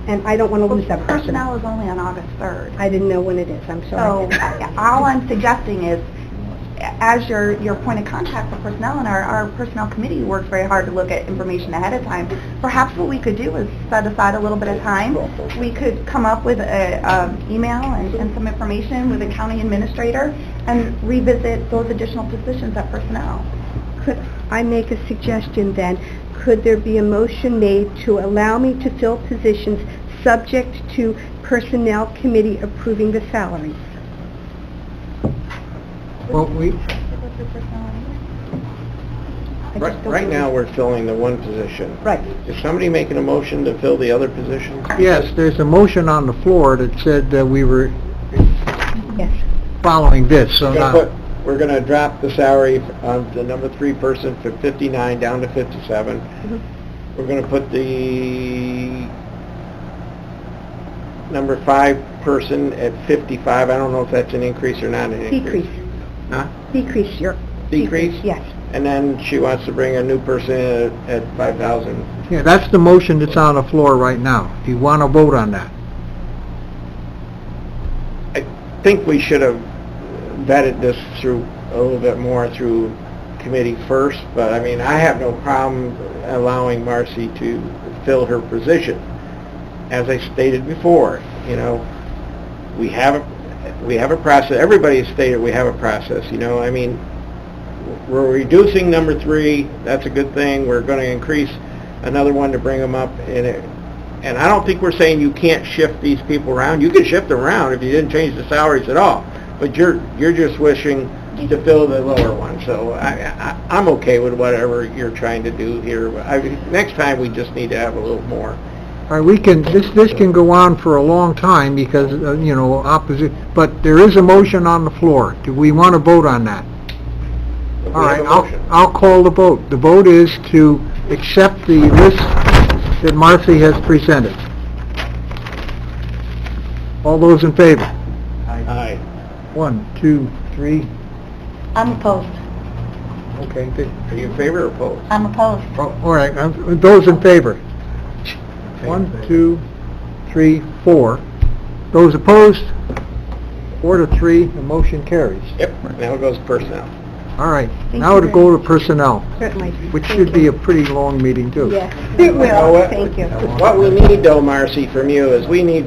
And I don't want to lose that person. Personnel is only on August 3rd. I didn't know when it is, I'm sorry. So all I'm suggesting is, as your point of contact for personnel, and our personnel committee works very hard to look at information ahead of time, perhaps what we could do is set aside a little bit of time. We could come up with an email and some information with the county administrator and revisit those additional positions at personnel. Could I make a suggestion then? Could there be a motion made to allow me to fill positions subject to personnel committee approving the salaries? Well, Right now, we're filling the one position. Right. Is somebody making a motion to fill the other positions? yes, there's a motion on the floor that said we were Yes. following this, so now... We're going to drop the salary on the number 3 person from 59 down to 57. We're going to put the number 5 person at 55. I don't know if that's an increase or not an increase. Decrease. Huh? Decrease, Decrease? Yes. And then she wants to bring a new person at 5,000. Yeah, that's the motion that's on the floor right now. Do you want to vote on that? I think we should have vetted this through a little bit more through committee first, but I mean, I have no problem allowing Marcy to fill her position. as I stated before, we have a process. Everybody has stated we have a process, I mean, we're reducing number 3, that's a good thing. We're going to increase another one to bring them up, and I don't think we're saying you can't shift these people around. You can shift them around if you didn't change the salaries at all, but you're just wishing to fill the lower one. So I'm okay with whatever you're trying to do here. Next time we just need to have a little more. All right, we can, this can go on for a long time because, opposite, but there is a motion on the floor. Do we want to vote on that? If All we right, have a motion. I'll call the vote. The vote is to accept the list that Marcy has presented. All those in favor? Aye. 1, 2, 3. I'm opposed. Okay. Are you in favor or opposed? I'm opposed. All right, those in favor? 1, 2, 3, 4. Those opposed? 4 to 3, the motion carries. Yep, now it goes to personnel. All right, Thank now you to very go to much. personnel, Certainly. which Thank should be you. a pretty long meeting, too. Yes, it will. Thank you. What we need though, Marcy, from you is we need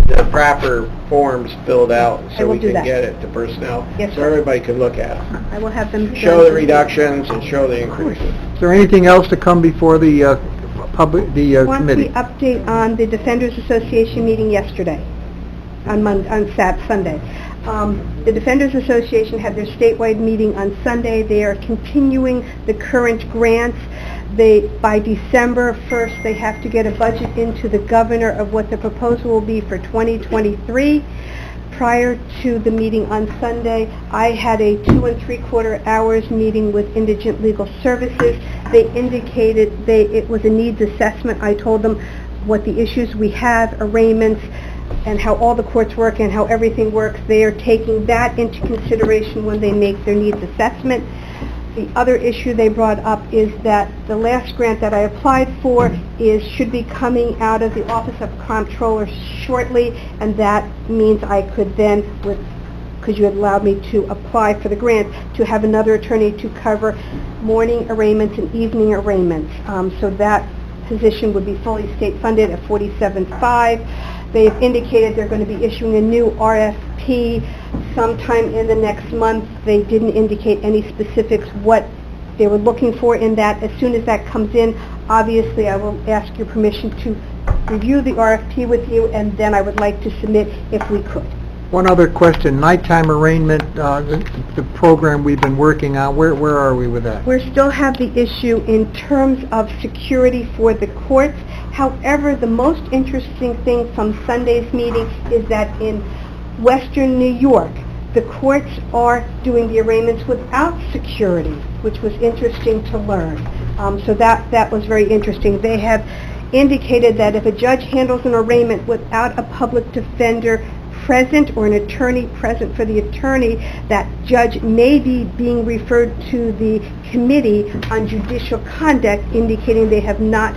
the proper forms filled out I so will we do can that. get it to personnel, Yes, so sir. everybody can look at it. I will have them... Show the reductions and show the increases. Is there anything else to come before the Want the committee? update on the Defenders Association meeting yesterday, on Sunday. The Defenders Association had their statewide meeting on Sunday. They are continuing the current grants. By December 1st, they have to get a budget into the governor of what the proposal will be for 2023. Prior to the meeting on Sunday, I had a 2 3/4 hours meeting with Indigent Legal Services. They indicated it was a needs assessment. I told them what the issues we have, arraignments, and how all the courts work and how everything works. They are taking that into consideration when they make their needs assessment. The other issue they brought up is that the last grant that I applied for should be coming out of the Office of Comptroller shortly, and that means I could then, because you had allowed me to apply for the grant, to have another attorney to cover morning arraignments and evening arraignments. So that position would be fully state-funded at $47,500. They've indicated they're going to be issuing a new RFP sometime in the next month. They didn't indicate any specifics what they were looking for in that. As soon as that comes in, obviously I will ask your permission to review the RFP with you, and then I would like to submit if we could. One other question, nighttime arraignment, the program we've been working on, where are we with that? We still have the issue in terms of security for the courts. However, the most interesting thing from Sunday's meeting is that in Western New York, the courts are doing the arraignments without security, which was interesting to learn. So that was very interesting. They have indicated that if a judge handles an arraignment without a public defender present or an attorney present for the attorney, that judge may be being referred to the Committee on Judicial Conduct, indicating they have not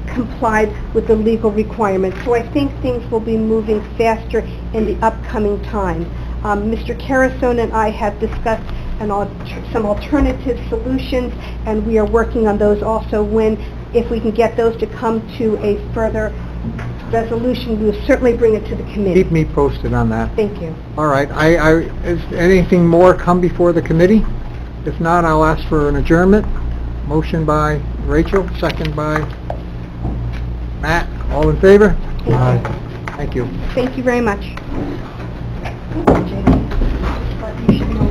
complied with the legal requirements. So I think things will be moving faster in the upcoming time. Mr. Carasone and I have discussed some alternative solutions, and we are working on those also. If we can get those to come to a further resolution, we will certainly bring it to the committee. Keep me posted on that. Thank you. All right, is anything more come before the committee? If not, I'll ask for an adjournment. Motion by Rachel, second by Matt. All in favor? Thank you. Thank you very much. You should know